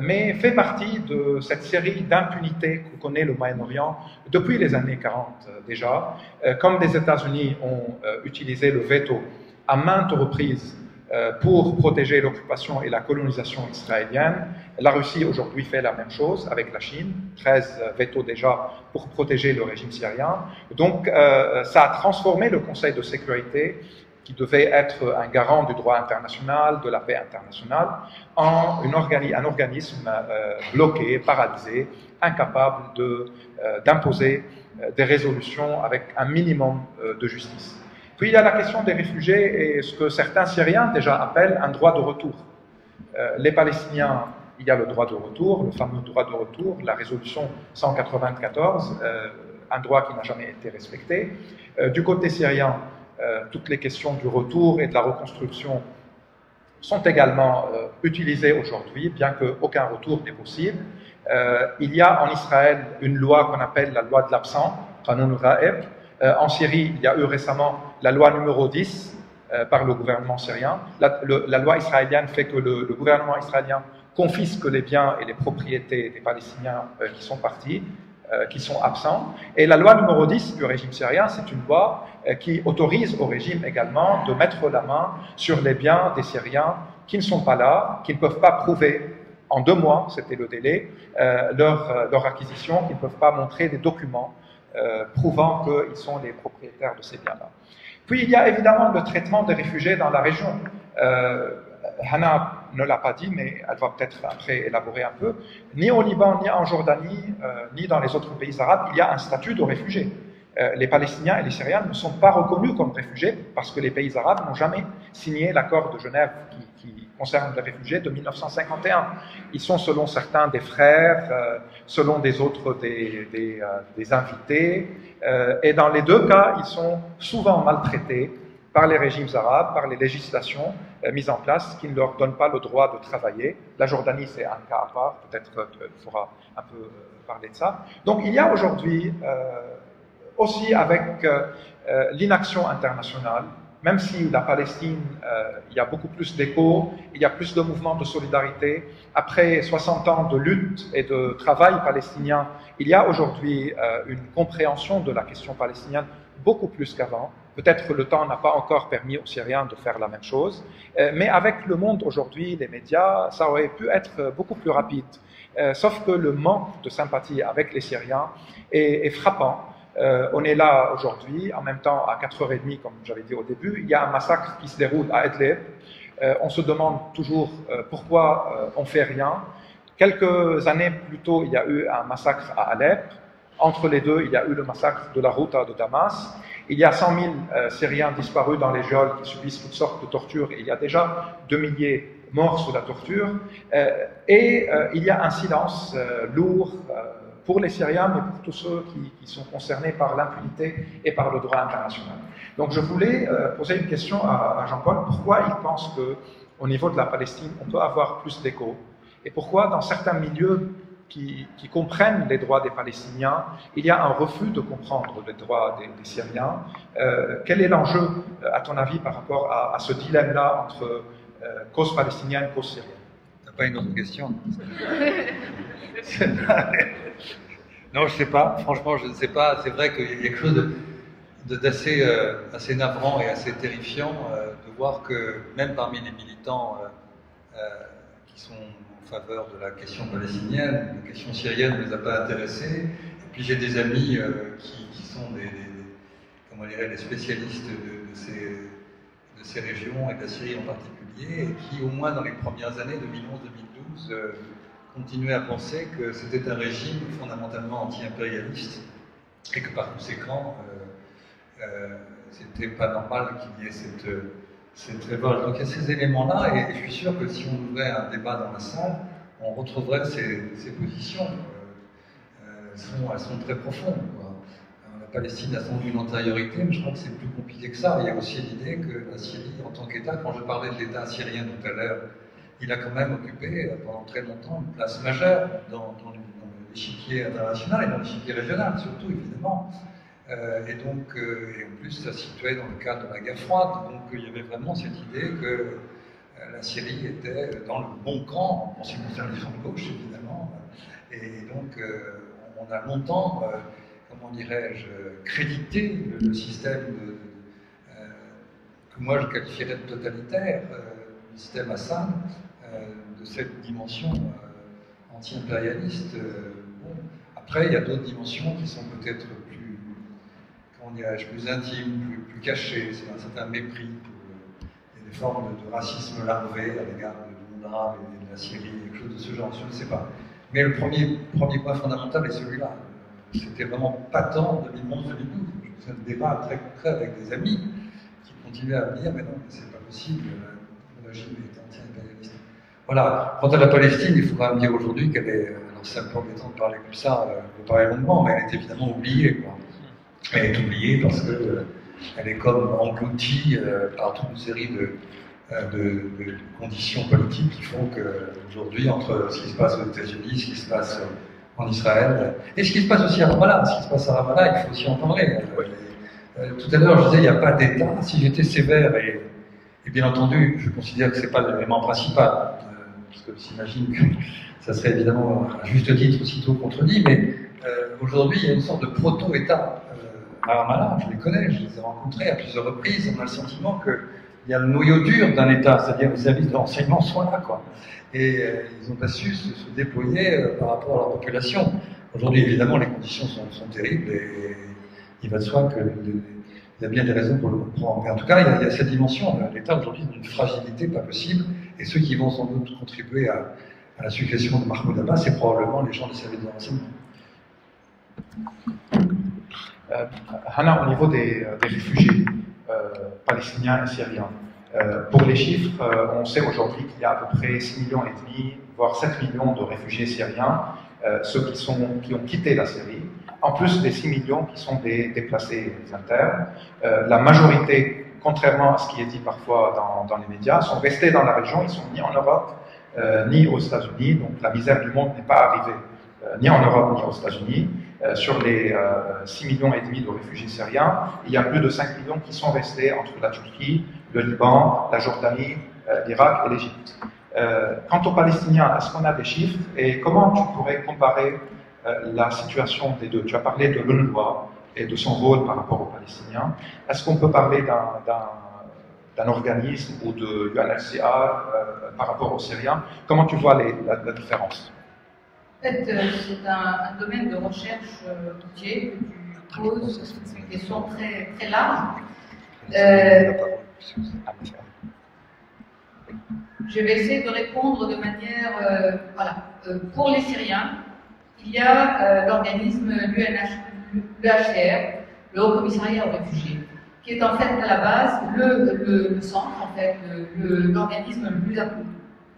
mais fait partie de cette série d'impunités que connaît le Moyen-Orient depuis les années 40 déjà. Comme les États-Unis ont utilisé le veto à maintes reprises pour protéger l'occupation et la colonisation israélienne, la Russie aujourd'hui fait la même chose avec la Chine, 13 vétos déjà pour protéger le régime syrien. Donc ça a transformé le Conseil de sécurité qui devait être un garant du droit international, de la paix internationale, en un organisme bloqué, paralysé, incapable d'imposer des résolutions avec un minimum de justice. Puis il y a la question des réfugiés et ce que certains Syriens déjà appellent un droit de retour. Les Palestiniens, il y a le droit de retour, le fameux droit de retour, la résolution 194, un droit qui n'a jamais été respecté. Du côté syrien, toutes les questions du retour et de la reconstruction sont également utilisées aujourd'hui, bien qu'aucun retour n'est possible. Il y a en Israël une loi qu'on appelle la loi de l'absent, Qanun Ra'eb. En Syrie, il y a eu récemment la loi numéro 10 par le gouvernement syrien. La loi israélienne fait que le gouvernement israélien confisque les biens et les propriétés des Palestiniens qui sont partis, qui sont absents. Et la loi numéro 10 du régime syrien, c'est une loi qui autorise au régime également de mettre la main sur les biens des Syriens qui ne sont pas là, qui ne peuvent pas prouver en 2 mois, c'était le délai, leur acquisition, qui ne peuvent pas montrer des documents prouvant qu'ils sont les propriétaires de ces biens-là. Puis il y a évidemment le traitement des réfugiés dans la région. Hana ne l'a pas dit, mais elle va peut-être après élaborer un peu. Ni au Liban, ni en Jordanie, ni dans les autres pays arabes, il y a un statut de réfugié. Les Palestiniens et les Syriens ne sont pas reconnus comme réfugiés parce que les pays arabes n'ont jamais signé l'accord de Genève qui concerne les réfugiés de 1951. Ils sont, selon certains, des frères, selon des autres, des invités. Et dans les 2 cas, ils sont souvent maltraités par les régimes arabes, par les législations mises en place qui ne leur donnent pas le droit de travailler. La Jordanie, c'est un cas à part, peut-être qu'il faudra un peu parler de ça. Donc il y a aujourd'hui, aussi avec l'inaction internationale, même si la Palestine, il y a beaucoup plus d'écho, il y a plus de mouvements de solidarité. Après 60 ans de lutte et de travail palestinien, il y a aujourd'hui une compréhension de la question palestinienne beaucoup plus qu'avant. Peut-être que le temps n'a pas encore permis aux Syriens de faire la même chose, mais avec le monde aujourd'hui, les médias, ça aurait pu être beaucoup plus rapide. Sauf que le manque de sympathie avec les Syriens est frappant. On est là aujourd'hui, en même temps à 4h30, comme j'avais dit au début, il y a un massacre qui se déroule à Idlib. On se demande toujours pourquoi on ne fait rien. Quelques années plus tôt, il y a eu un massacre à Alep. Entre les deux, il y a eu le massacre de la Ghouta de Damas. Il y a 100 000 Syriens disparus dans les geôles qui subissent toutes sortes de tortures. Et il y a déjà 2 milliers morts sous la torture. Il y a un silence lourd pour les Syriens, mais pour tous ceux qui sont concernés par l'impunité et par le droit international. Donc je voulais poser une question à Jean-Paul. Pourquoi il pense qu'au niveau de la Palestine, on peut avoir plus d'écho? Et pourquoi dans certains milieux qui comprennent les droits des Palestiniens, il y a un refus de comprendre les droits des Syriens? Quel est l'enjeu, à ton avis, par rapport à ce dilemme-là entre cause palestinienne et cause syrienne? T'as pas une autre question? Non, je sais pas. Franchement, je ne sais pas. C'est vrai qu'il y a quelque chose d'assez assez navrant et assez terrifiant de voir que même parmi les militants qui sont en faveur de la question palestinienne, la question syrienne ne les a pas intéressés. Et puis j'ai des amis qui sont comment dirais, des spécialistes de ces régions et de la Syrie en particulier, et qui au moins dans les premières années 2011-2012 continuaient à penser que c'était un régime fondamentalement anti-impérialiste et que par conséquent c'était pas normal qu'il y ait cette révolte. Donc il y a ces éléments-là, et je suis sûr que si on ouvrait un débat dans la salle, on retrouverait ces positions. Elles sont très profondes, quoi. La Palestine a sans doute une antériorité, mais je crois que c'est plus compliqué que ça. Il y a aussi l'idée que la Syrie, en tant qu'État, quand je parlais de l'État syrien tout à l'heure, il a quand même occupé pendant très longtemps une place majeure dans l'échiquier international et dans l'échiquier régional, surtout évidemment. Et en plus, ça se situait dans le cadre de la guerre froide. Donc il y avait vraiment cette idée que la Syrie était dans le bon camp, en ce qui concerne les gens de gauche évidemment. Et donc on a longtemps, comment dirais-je, crédité le système que moi je qualifierais de totalitaire, le système Assad, de cette dimension anti-impérialiste. Bon. Après, il y a d'autres dimensions qui sont peut-être plus, comment dirais-je, plus intimes, plus cachées. C'est un certain mépris forme de racisme larvé à l'égard de l'UNRWA et de la Syrie, quelque chose de ce genre, je ne sais pas. Mais le premier point fondamental est celui-là. C'était vraiment patent en 2011-2012. Je me souviens de débats très concrets avec des amis qui continuaient à me dire mais non, c'est pas possible, le régime est anti-impérialiste. Voilà. Quant à la Palestine, il faudra me dire aujourd'hui qu'elle est, alors c'est un peu embêtant de parler comme ça, de parler longuement, mais elle est évidemment oubliée, quoi. Elle est oubliée parce que elle est comme engloutie par toute une série de conditions politiques qui font qu'aujourd'hui, entre ce qui se passe aux États-Unis, ce qui se passe en Israël, et ce qui se passe aussi à Ramallah, ce qui se passe à Ramallah, il faut aussi en parler. Tout à l'heure, je disais, il n'y a pas d'État. Si j'étais sévère, et bien entendu, je considère que ce n'est pas l'élément principal, parce que j'imagine que ça serait évidemment à juste titre aussitôt contredit, mais aujourd'hui, il y a une sorte de proto-État à Ramallah, je les connais, je les ai rencontrés à plusieurs reprises, on a le sentiment qu'il y a le noyau dur d'un État, c'est-à-dire les services de renseignement sont là, quoi. Et ils n'ont pas su se déployer par rapport à leur population. Aujourd'hui, évidemment, les conditions sont terribles et il va de soi qu'il y a bien des raisons pour le comprendre. Mais en tout cas, il y a cette dimension. L'État aujourd'hui est d'une fragilité pas possible et ceux qui vont sans doute contribuer à la succession de Mahmoud Abbas, c'est probablement les gens des services de renseignement. Hannah, au niveau des réfugiés palestiniens et syriens, pour les chiffres, on sait aujourd'hui qu'il y a à peu près 6,5 millions, voire 7 millions de réfugiés syriens, ceux qui ont quitté la Syrie, en plus des 6 millions qui sont des déplacés internes. La majorité, contrairement à ce qui est dit parfois dans les médias, sont restés dans la région, ils sont ni en Europe, ni aux États-Unis, donc la misère du monde n'est pas arrivée ni en Europe, ni aux États-Unis. Sur les 6,5 millions de réfugiés syriens, il y a plus de 5 millions qui sont restés entre la Turquie, le Liban, la Jordanie, l'Irak et l'Égypte. Quant aux Palestiniens, est-ce qu'on a des chiffres et comment tu pourrais comparer la situation des deux? Tu as parlé de l'UNRWA et de son rôle par rapport aux Palestiniens. Est-ce qu'on peut parler d'un organisme ou de UNHCR par rapport aux Syriens? Comment tu vois la différence? En fait, c'est un domaine de recherche routier que tu poses, c'est une question très, très large. Je vais essayer de répondre de manière... voilà. Pour les Syriens, il y a l'organisme l'UNHCR, le Haut Commissariat aux réfugiés, qui est en fait à la base le centre, en fait, l'organisme le plus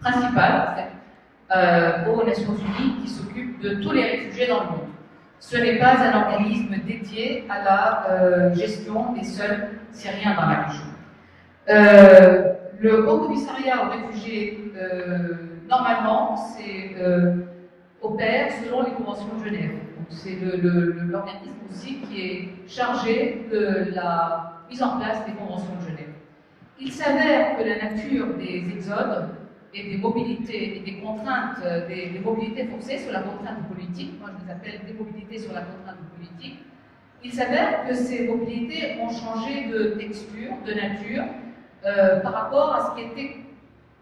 principal, en fait, aux Nations Unies qui s'occupe de tous les réfugiés dans le monde. Ce n'est pas un organisme dédié à la gestion des seuls Syriens dans la région. Le Haut Commissariat aux réfugiés, normalement, opère selon les conventions de Genève. C'est l'organisme aussi qui est chargé de la mise en place des conventions de Genève. Il s'avère que la nature des exodes et des mobilités et des contraintes, des mobilités forcées sur la contrainte politique, moi je les appelle des mobilités sur la contrainte politique, il s'avère que ces mobilités ont changé de texture, de nature, par rapport à ce qui était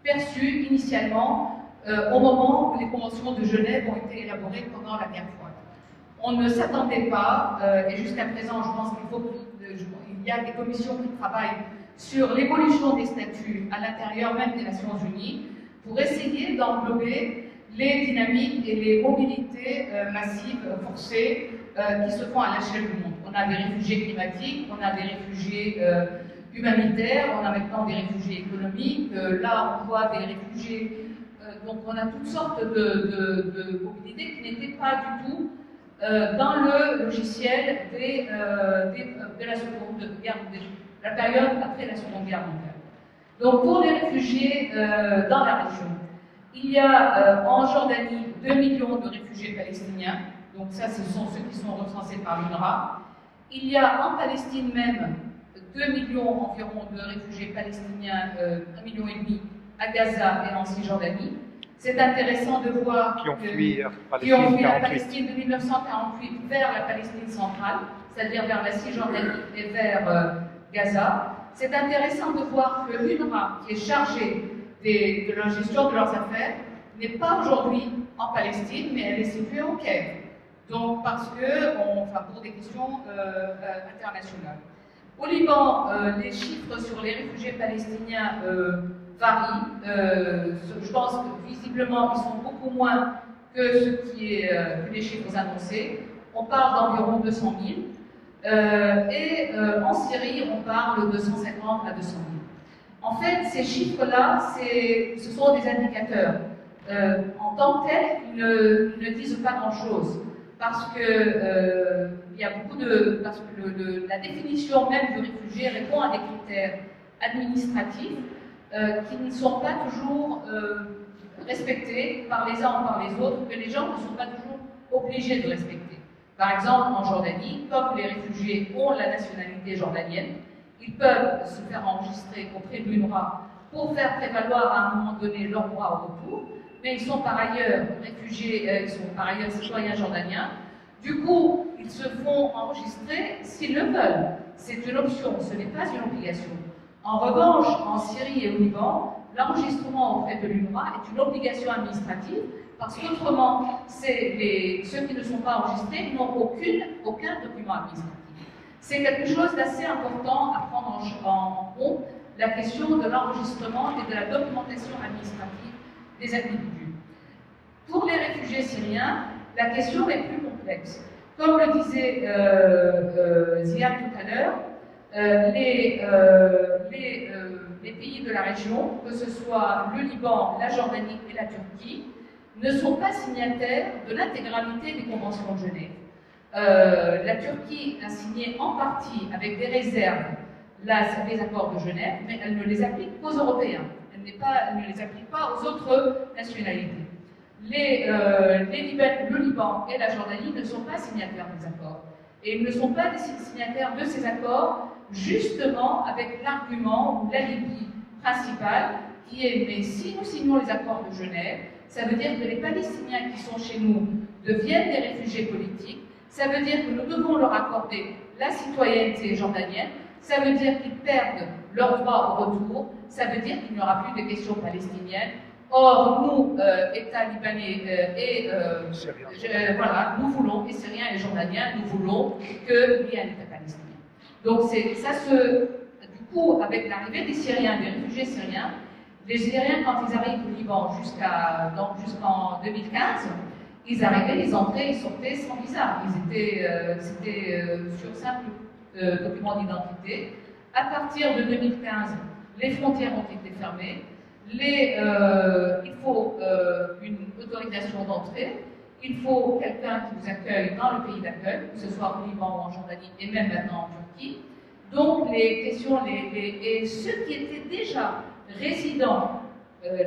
perçu initialement au moment où les conventions de Genève ont été élaborées pendant la guerre froide. On ne s'attendait pas, et jusqu'à présent je pense qu'il y a des commissions qui travaillent sur l'évolution des statuts à l'intérieur même des Nations Unies, pour essayer d'englober les dynamiques et les mobilités massives, forcées, qui se font à l'échelle du monde. On a des réfugiés climatiques, on a des réfugiés humanitaires, on a maintenant des réfugiés économiques, là on voit des réfugiés... donc on a toutes sortes de mobilités qui n'étaient pas du tout dans le logiciel de la Seconde Guerre mondiale, la période après la Seconde Guerre mondiale. Donc pour les réfugiés dans la région, il y a en Jordanie 2 millions de réfugiés palestiniens, donc ça ce sont ceux qui sont recensés par l'UNRWA. Il y a en Palestine même 2 millions environ de réfugiés palestiniens, 1,5 million à Gaza et en Cisjordanie. C'est intéressant de voir qui ont fui la Palestine de 1948 vers la Palestine centrale, c'est-à-dire vers la Cisjordanie et vers Gaza. C'est intéressant de voir que l'UNRWA, qui est chargée de la gestion de leurs affaires, n'est pas aujourd'hui en Palestine, mais elle est située au Caire. Donc, parce que, pour des questions internationales. Au Liban, les chiffres sur les réfugiés palestiniens varient. Je pense que visiblement, ils sont beaucoup moins que que les chiffres annoncés. On parle d'environ 200 000. En Syrie, on parle de 150 à 200 000. En fait, ces chiffres-là, ce sont des indicateurs. En tant que tels, ils ne disent pas grand-chose. Parce que il y a beaucoup parce que la définition même du réfugié répond à des critères administratifs qui ne sont pas toujours respectés par les uns ou par les autres, que les gens ne sont pas toujours obligés de respecter. Par exemple, en Jordanie, comme les réfugiés ont la nationalité jordanienne, ils peuvent se faire enregistrer auprès de l'UNRWA pour faire prévaloir à un moment donné leur droit au retour, mais ils sont par ailleurs réfugiés, ils sont par ailleurs citoyens jordaniens. Du coup, ils se font enregistrer s'ils le veulent. C'est une option, ce n'est pas une obligation. En revanche, en Syrie et au Liban, l'enregistrement auprès de l'UNRWA est une obligation administrative parce qu'autrement, ceux qui ne sont pas enregistrés n'ont aucun document administratif. C'est quelque chose d'assez important à prendre en compte, la question de l'enregistrement et de la documentation administrative des individus. Pour les réfugiés syriens, la question est plus complexe. Comme le disait Ziad tout à l'heure, les pays de la région, que ce soit le Liban, la Jordanie et la Turquie, ne sont pas signataires de l'intégralité des conventions de Genève. La Turquie a signé en partie, avec des réserves, les accords de Genève, mais elle ne les applique qu'aux Européens. Elle ne les applique pas aux autres nationalités. Le Liban et la Jordanie ne sont pas signataires des accords. Et ils ne sont pas des signataires de ces accords, justement avec l'argument ou l'alibi principal qui est mais si nous signons les accords de Genève, ça veut dire que les Palestiniens qui sont chez nous deviennent des réfugiés politiques, ça veut dire que nous devons leur accorder la citoyenneté jordanienne, ça veut dire qu'ils perdent leur droit au retour, ça veut dire qu'il n'y aura plus de questions palestiniennes. Or, nous, État libanais voilà, nous voulons, et Syriens et Jordaniens, nous voulons qu'il y ait un État palestinien. Donc, du coup, avec l'arrivée des Syriens, des réfugiés syriens, les Syriens, quand ils arrivent au Liban jusqu'en 2015, ils arrivaient, ils entraient, ils sortaient sans visa. C'était sur simple document d'identité. À partir de 2015, les frontières ont été fermées. Il faut une autorisation d'entrée. Il faut quelqu'un qui vous accueille dans le pays d'accueil, que ce soit au Liban ou en Jordanie, et même maintenant en Turquie. Donc, les questions, et ceux qui étaient déjà résidents,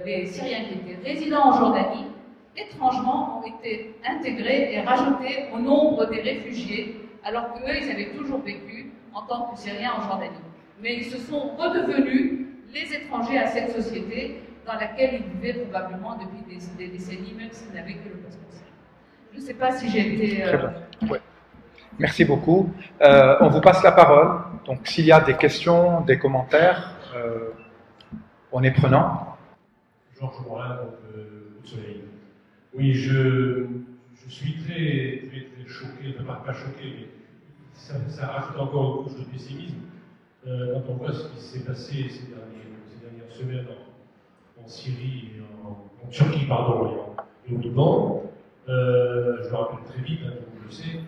les Syriens qui étaient résidents en Jordanie, étrangement, ont été intégrés et rajoutés au nombre des réfugiés, alors qu'eux, ils avaient toujours vécu en tant que Syriens en Jordanie. Mais ils se sont redevenus les étrangers à cette société dans laquelle ils vivaient probablement depuis des décennies, même s'ils n'avaient que le passeport syrien. Je ne sais pas si j'ai été... Très bien. Ouais. Merci beaucoup. On vous passe la parole. Donc, s'il y a des questions, des commentaires, on est prenant. Georges Morin, donc au Soleil. Oui, je suis très choqué, enfin pas choqué, mais ça rajoute encore une couche de pessimisme quand on voit ce qui s'est passé ces dernières semaines en Syrie et en Turquie, pardon, et au Liban. Je me rappelle très vite, hein, comme vous le savez,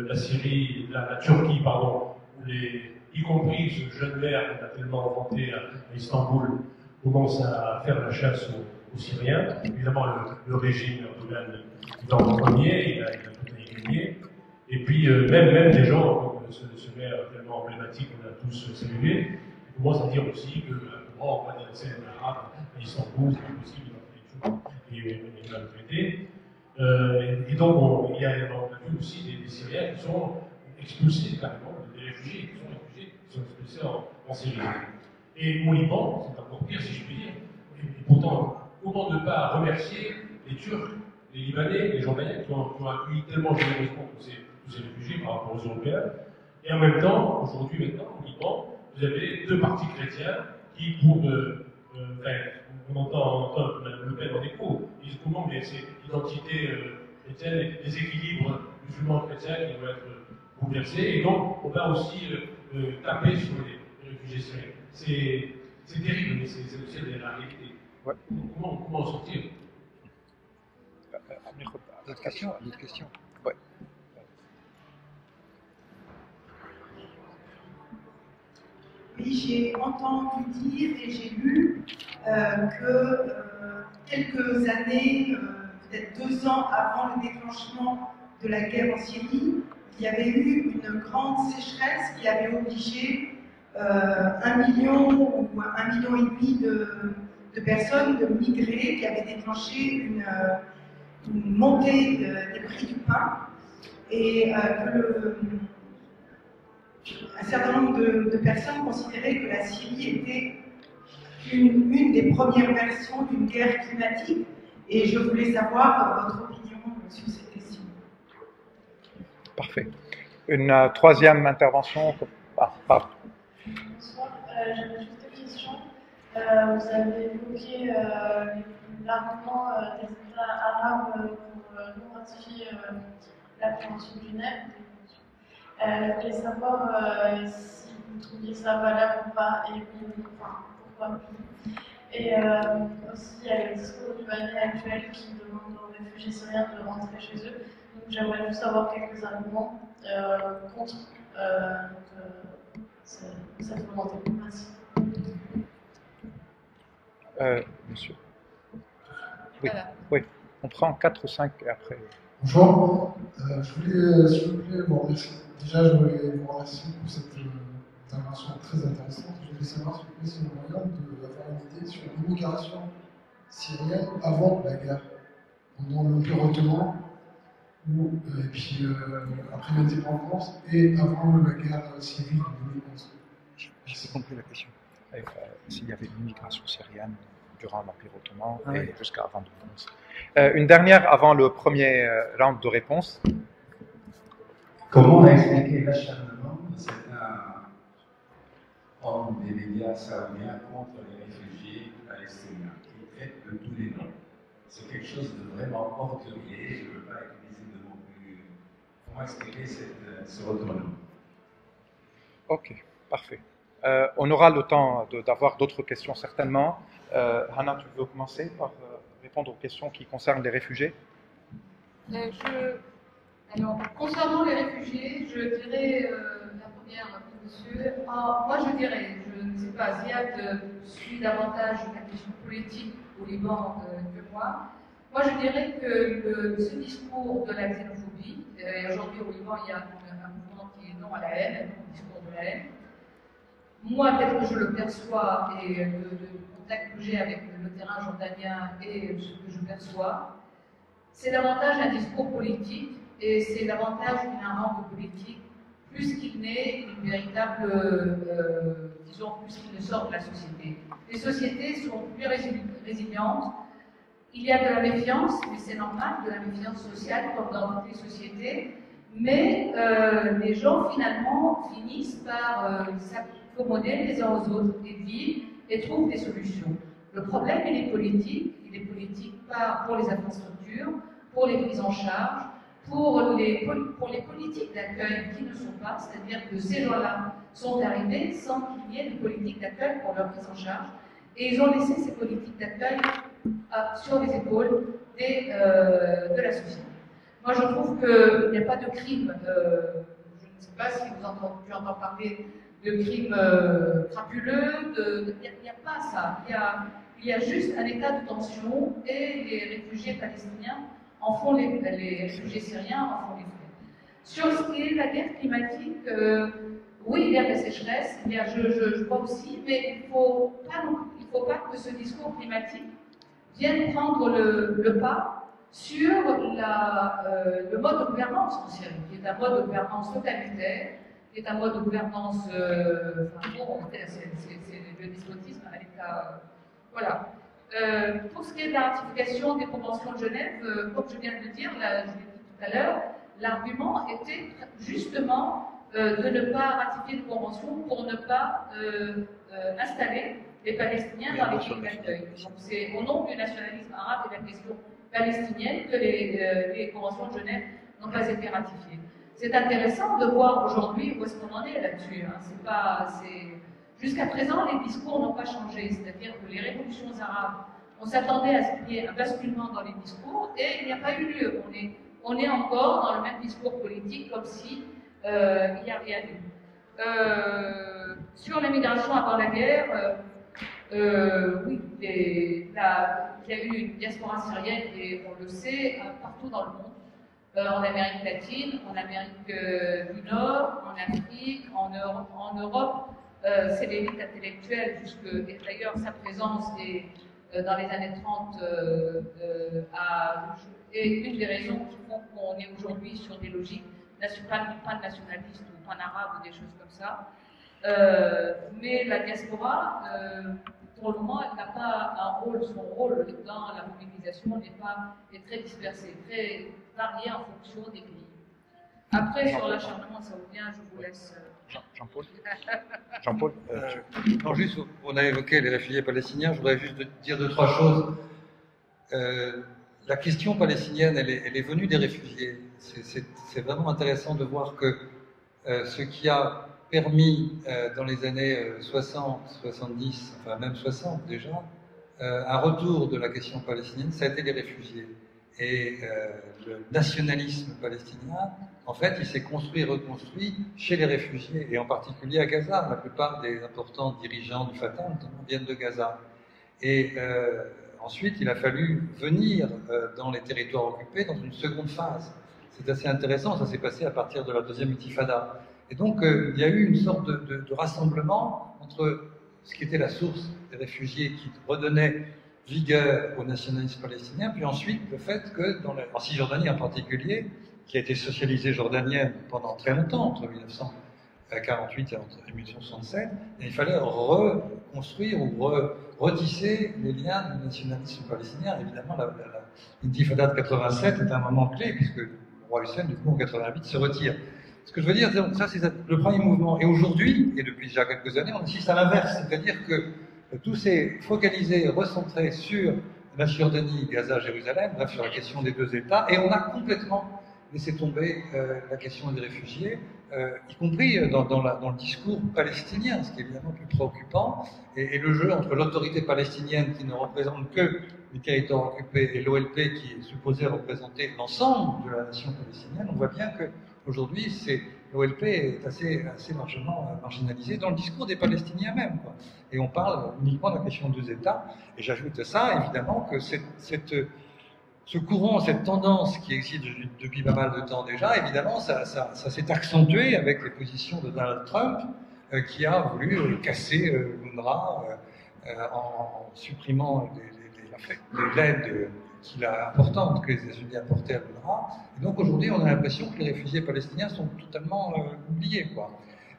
la Syrie, la Turquie, pardon, où y compris ce jeune maire qu'on a tellement inventé à Istanbul, commence à faire la chasse aux Syriens. Évidemment, le régime Erdogan est en premier, il a tout éliminé. Et puis, même des gens comme ce maire tellement emblématique qu'on a tous salué, ils commencent à dire aussi que on va dire la scène arabe à Istanbul, c'est impossible, il est maltraité. Et donc, on a vu aussi des Syriens qui sont expulsés carrément, des réfugiés qui sont expulsés en Syrie. Et au Liban, c'est encore pire si je puis dire. Et pourtant, comment ne pas remercier les Turcs, les Libanais, les Jordaniens qui ont accueilli tellement généreusement tous ces réfugiés par rapport aux Européens. Et en même temps, aujourd'hui maintenant, au Liban, vous avez deux partis chrétiens qui, on entend Le Pen en écho, ils disent comment, mais c'est l'identité chrétienne, les équilibres musulmans chrétiens qui vont être bouleversés. Et donc, on va aussi de taper sur les réfugiés syriens. C'est terrible, mais c'est aussi la réalité. Ouais. Comment en sortir? D'autres questions? D'autres questions? Ouais. Oui, j'ai entendu dire et j'ai lu que quelques années, peut-être 2 ans avant le déclenchement de la guerre en Syrie, il y avait eu une grande sécheresse qui avait obligé 1 million ou 1,5 million de personnes de migrer, qui avait déclenché une montée des prix du pain, et que un certain nombre de personnes considéraient que la Syrie était une des premières versions d'une guerre climatique, et je voulais savoir votre opinion sur cette question. Parfait. Une troisième intervention. Ah, pardon. Bonsoir, j'avais juste deux questions. Vous avez évoqué l'argument des États arabes pour non ratifier la Convention de Genève. Je voulais savoir si vous trouviez ça valable ou pas, et enfin, pourquoi. Et aussi, il y a le discours libanais actuel qui demande aux réfugiés syriens de rentrer chez eux. Donc j'aimerais juste avoir quelques arguments contre cette volonté. Merci. Monsieur. Oui, oui, on prend 4 ou 5 et après. Bonjour, je voulais, s'il vous plaît, vous remercier. Déjà, je voulais vous remercier pour cette intervention très intéressante. Je voulais savoir, s'il vous plaît, si on a moyen d'avoir une idée sur l'immigration syrienne avant la guerre, pendant l'Empire ottoman, et puis après l'indépendance, et avant la guerre civile de 2011. J'ai compris la question. S'il y avait une immigration syrienne durant l'Empire ottoman oui. et jusqu'à avant 2011. Une dernière avant le premier round de réponse. Comment expliquer l'acharnement de certains hommes des médias saoudiens contre les réfugiés palestiniens, qui traitent de tous les noms? C'est quelque chose de vraiment ordurier, je ne veux pas utiliser de mots plus. Comment expliquer ce retournement? Ok, parfait. On aura le temps d'avoir d'autres questions certainement. Hannah, tu veux commencer par répondre aux questions qui concernent les réfugiés? Alors, concernant les réfugiés, je dirais la première, monsieur. Moi, je dirais, je ne sais pas, Ziad suit davantage la question politique au Liban que moi. Moi, je dirais que ce discours de la xénophobie, aujourd'hui au Liban, il y a un mouvement qui est non à la haine, un discours de la haine. Moi, tel que je le perçois et le contact que j'ai avec le terrain jordanien et ce que je perçois, c'est davantage un discours politique et c'est davantage une rente politique plus qu'il n'est une véritable, disons, plus qu'il ne sort de la société. Les sociétés sont plus résilientes. Il y a de la méfiance, mais c'est normal, de la méfiance sociale comme dans toutes les sociétés. Mais les gens finalement finissent par s'accommoder les uns aux autres et vivent et trouvent des solutions. Le problème, il est politique. Il est politique pour les infrastructures, pour les prises en charge, pour les politiques d'accueil qui ne sont pas, c'est-à-dire que ces gens-là sont arrivés sans qu'il y ait de politique d'accueil pour leur prise en charge. Et ils ont laissé ces politiques d'accueil sur les épaules de la société. Moi, je trouve qu'il n'y a pas de crime. Je ne sais pas si vous entendez parler de crimes crapuleux. Il n'y a pas ça. Il y a juste un état de tension et les réfugiés palestiniens en font les réfugiés syriens en font les frais. Sur ce qui est la guerre climatique, oui, il y a la sécheresse. Je vois aussi, mais il ne faut pas que ce discours climatique vienne prendre le pas sur le mode de gouvernance en Syrie, qui est un mode de gouvernance totalitaire, qui est un mode de gouvernance, c'est le despotisme à l'état. Voilà. Pour ce qui est de la ratification des conventions de Genève, comme je viens de le dire, je l'ai dit tout à l'heure, l'argument était justement de ne pas ratifier de convention pour ne pas installer les Palestiniens dans les pays d'accueil. Donc c'est au nom du nationalisme arabe et de la question palestinienne que les conventions de Genève n'ont pas été ratifiées. c'est intéressant de voir aujourd'hui où est-ce qu'on en est là-dessus. Hein. Jusqu'à présent, les discours n'ont pas changé, c'est-à-dire que les révolutions arabes, on s'attendait à ce qu'il y ait un basculement dans les discours et il n'y a pas eu lieu. On est encore dans le même discours politique comme si il n'y a rien eu. Sur l'immigration avant la guerre, oui, il y a eu une diaspora syrienne et on le sait partout dans le monde. En Amérique latine, en Amérique du Nord, en Afrique, en Europe. C'est l'élite intellectuelle, et d'ailleurs sa présence dans les années 30 est une des raisons qui font qu'on est aujourd'hui sur des logiques pan-nationalistes ou pan-arabes ou des choses comme ça. Mais la diaspora, pour le moment, elle n'a pas un rôle. Son rôle dans la mobilisation est très dispersé, très varié en fonction des pays. Après, sur l'acharnement saoudien, je vous laisse. Jean-Paul. Jean-Paul. Non, juste, on a évoqué les réfugiés palestiniens. Je voudrais juste dire deux, trois choses. La question palestinienne, elle est venue des réfugiés. C'est vraiment intéressant de voir que ce qui a permis dans les années 60, 70, enfin même 60 déjà, un retour de la question palestinienne, ça a été les réfugiés. Et le nationalisme palestinien, en fait, il s'est construit et reconstruit chez les réfugiés, et en particulier à Gaza. La plupart des importants dirigeants du Fatah, notamment, viennent de Gaza. Et ensuite, il a fallu venir dans les territoires occupés dans une seconde phase. C'est assez intéressant, ça s'est passé à partir de la deuxième intifada. Et donc, il y a eu une sorte de rassemblement entre ce qui était la source des réfugiés qui redonnait vigueur au nationalisme palestinien, puis ensuite le fait que, en Cisjordanie en particulier, qui a été socialisée jordanienne pendant très longtemps, entre 1948 et 1967, il fallait reconstruire ou retisser les liens du nationalisme palestinien. Évidemment, l'intifada de 87 est un moment clé, puisque le roi Hussein, du coup, en 88, se retire. Ce que je veux dire, ça c'est le premier mouvement. Et aujourd'hui, et depuis déjà quelques années, on assiste à l'inverse, c'est-à-dire que tout s'est focalisé, recentré sur la Cisjordanie, Gaza, Jérusalem, bref, sur la question des deux États, et on a complètement laissé tomber la question des réfugiés, y compris dans le discours palestinien, ce qui est évidemment plus préoccupant, et le jeu entre l'autorité palestinienne qui ne représente que les territoires occupés et l'OLP qui est supposé représenter l'ensemble de la nation palestinienne. On voit bien qu'aujourd'hui, l'OLP est assez largement marginalisé dans le discours des Palestiniens même, quoi. Et on parle uniquement de la question des États. Et j'ajoute à ça, évidemment, que ce courant, cette tendance qui existe depuis pas mal de temps déjà, évidemment, ça s'est accentué avec les positions de Donald Trump, qui a voulu casser l'UNRWA en supprimant l'aide importante que les États-Unis apportaient à l'UNRWA. Et donc aujourd'hui, on a l'impression que les réfugiés palestiniens sont totalement oubliés, quoi.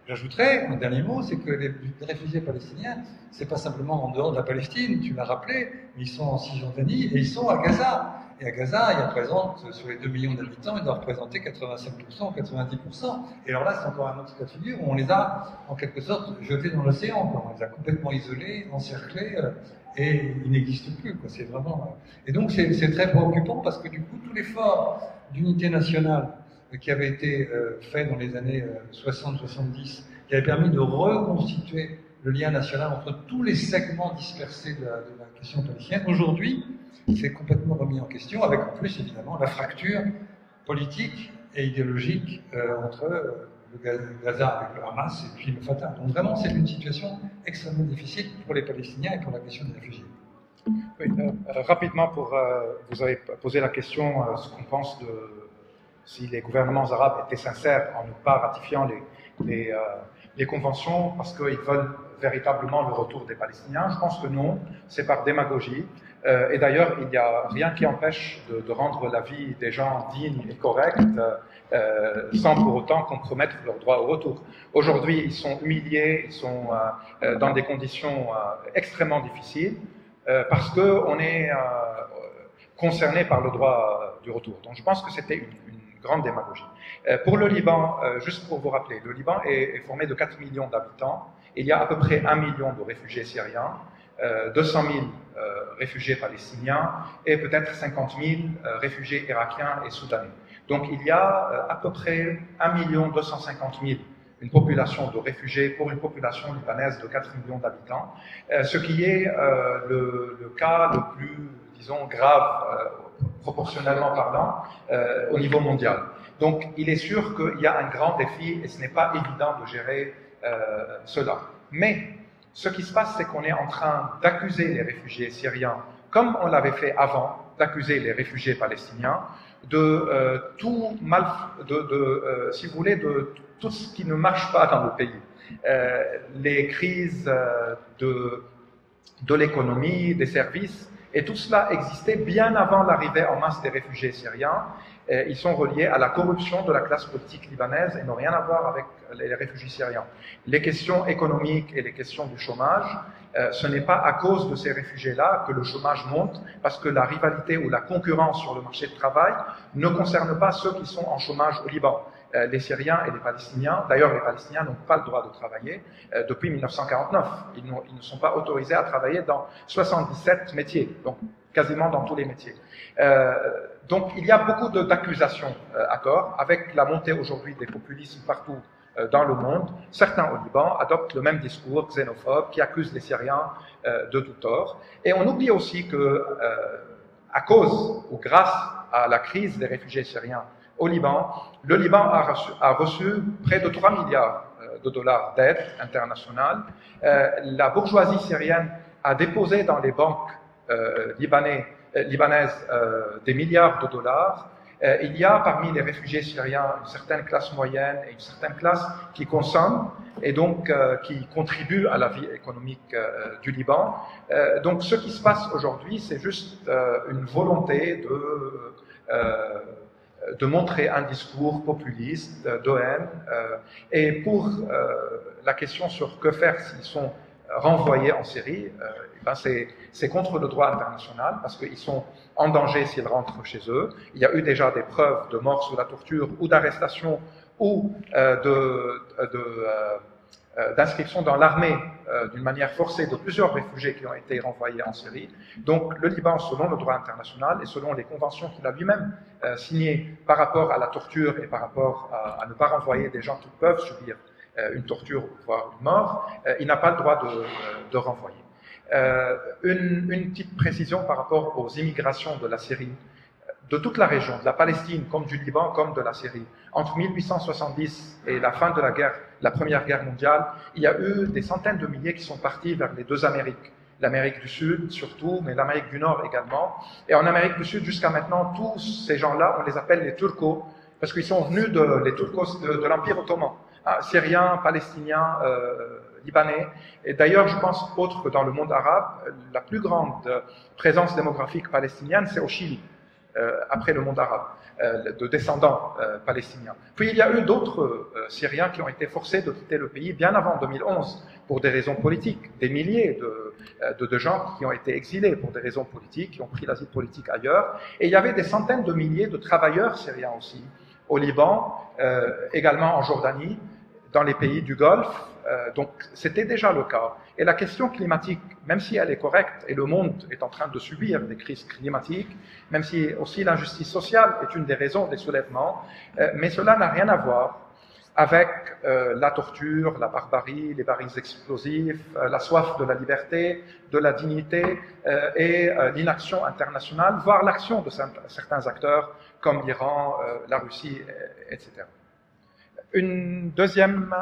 J'ajouterais un dernier mot, c'est que les réfugiés palestiniens, c'est pas simplement en dehors de la Palestine, tu l'as rappelé, mais ils sont en Cisjordanie et ils sont à Gaza. Et à Gaza, ils représentent, sur les 2 millions d'habitants, ils doivent représenter 87%, 90%. Et alors là, c'est encore un autre cas de figure où on les a, en quelque sorte, jetés dans l'océan, quoi. On les a complètement isolés, encerclés, et ils n'existent plus, quoi. C'est vraiment... Et donc, c'est très préoccupant parce que du coup, tout l'effort d'unité nationale qui avait été fait dans les années 60-70, qui avait permis de reconstituer le lien national entre tous les segments dispersés de la question palestinienne, aujourd'hui, c'est complètement remis en question, avec en plus, évidemment, la fracture politique et idéologique entre le Gaza avec le Hamas et puis le Fatah. Donc vraiment, c'est une situation extrêmement difficile pour les Palestiniens et pour la question des réfugiés. Oui, rapidement, vous avez posé la question, ce qu'on pense si les gouvernements arabes étaient sincères en ne pas ratifiant les conventions parce qu'ils veulent véritablement le retour des Palestiniens. Je pense que non, c'est par démagogie. Et d'ailleurs, il n'y a rien qui empêche de rendre la vie des gens digne et correcte sans pour autant compromettre leur droit au retour. Aujourd'hui, ils sont humiliés, ils sont dans des conditions extrêmement difficiles parce qu'on est concerné par le droit du retour. Donc je pense que c'était une grande démagogie. Pour le Liban, juste pour vous rappeler, le Liban est formé de 4 millions d'habitants. Il y a à peu près 1 million de réfugiés syriens, 200 000 réfugiés palestiniens et peut-être 50 000 réfugiés irakiens et soudanais. Donc il y a à peu près 1 250 000, une population de réfugiés pour une population libanaise de 4 millions d'habitants, ce qui est le cas le plus, disons, grave, proportionnellement parlant, au niveau mondial. Donc il est sûr qu'il y a un grand défi et ce n'est pas évident de gérer cela. Mais ce qui se passe, c'est qu'on est en train d'accuser les réfugiés syriens, comme on l'avait fait avant, d'accuser les réfugiés palestiniens, de tout mal, si vous voulez, de tout ce qui ne marche pas dans le pays. Les crises de l'économie, des services, et tout cela existait bien avant l'arrivée en masse des réfugiés syriens. Ils sont reliés à la corruption de la classe politique libanaise et n'ont rien à voir avec les réfugiés syriens. Les questions économiques et les questions du chômage, ce n'est pas à cause de ces réfugiés-là que le chômage monte, parce que la rivalité ou la concurrence sur le marché de travail ne concerne pas ceux qui sont en chômage au Liban. Les Syriens et les Palestiniens, d'ailleurs les Palestiniens n'ont pas le droit de travailler depuis 1949. Ils ne sont pas autorisés à travailler dans 77 métiers, donc quasiment dans tous les métiers. Donc il y a beaucoup d'accusations à tort, avec la montée aujourd'hui des populismes partout dans le monde. Certains au Liban adoptent le même discours xénophobe qui accuse les Syriens de tout tort. Et on oublie aussi que, à cause ou grâce à la crise des réfugiés syriens au Liban, le Liban a reçu près de 3 milliards de dollars d'aide internationale. La bourgeoisie syrienne a déposé dans les banques libanaises des milliards de dollars. Il y a parmi les réfugiés syriens une certaine classe moyenne et une certaine classe qui consomme et donc qui contribue à la vie économique du Liban. Donc ce qui se passe aujourd'hui, c'est juste une volonté de montrer un discours populiste, de haine. Et pour la question sur que faire s'ils sont renvoyés en Syrie, c'est contre le droit international parce qu'ils sont en danger s'ils rentrent chez eux. Il y a eu déjà des preuves de mort sous la torture ou d'arrestation ou d'inscription dans l'armée d'une manière forcée de plusieurs réfugiés qui ont été renvoyés en Syrie. Donc le Liban, selon le droit international et selon les conventions qu'il a lui-même signées par rapport à la torture et par rapport à ne pas renvoyer des gens qui peuvent subir une torture ou voire une mort, il n'a pas le droit de renvoyer. Une petite précision par rapport aux immigrations de la Syrie, de toute la région, de la Palestine, comme du Liban, comme de la Syrie. Entre 1870 et la fin de la Première Guerre mondiale, il y a eu des centaines de milliers qui sont partis vers les deux Amériques. L'Amérique du Sud surtout, mais l'Amérique du Nord également. Et en Amérique du Sud, jusqu'à maintenant, tous ces gens-là, on les appelle les Turcos, parce qu'ils sont venus les Turcos de l'Empire ottoman. Syriens, Palestiniens, Libanais. Et d'ailleurs, je pense, autre que dans le monde arabe, la plus grande présence démographique palestinienne, c'est au Chili, après le monde arabe, de descendants palestiniens. Puis il y a eu d'autres Syriens qui ont été forcés de quitter le pays bien avant 2011 pour des raisons politiques. Des milliers de gens qui ont été exilés pour des raisons politiques, qui ont pris l'asile politique ailleurs. Et il y avait des centaines de milliers de travailleurs syriens aussi, au Liban, également en Jordanie, dans les pays du Golfe. Donc c'était déjà le cas. Et la question climatique, même si elle est correcte, et le monde est en train de subir des crises climatiques, même si aussi l'injustice sociale est une des raisons des soulèvements, mais cela n'a rien à voir avec la torture, la barbarie, les barils explosifs, la soif de la liberté, de la dignité et l'inaction internationale, voire l'action de certains acteurs comme l'Iran, la Russie, etc. Une deuxième...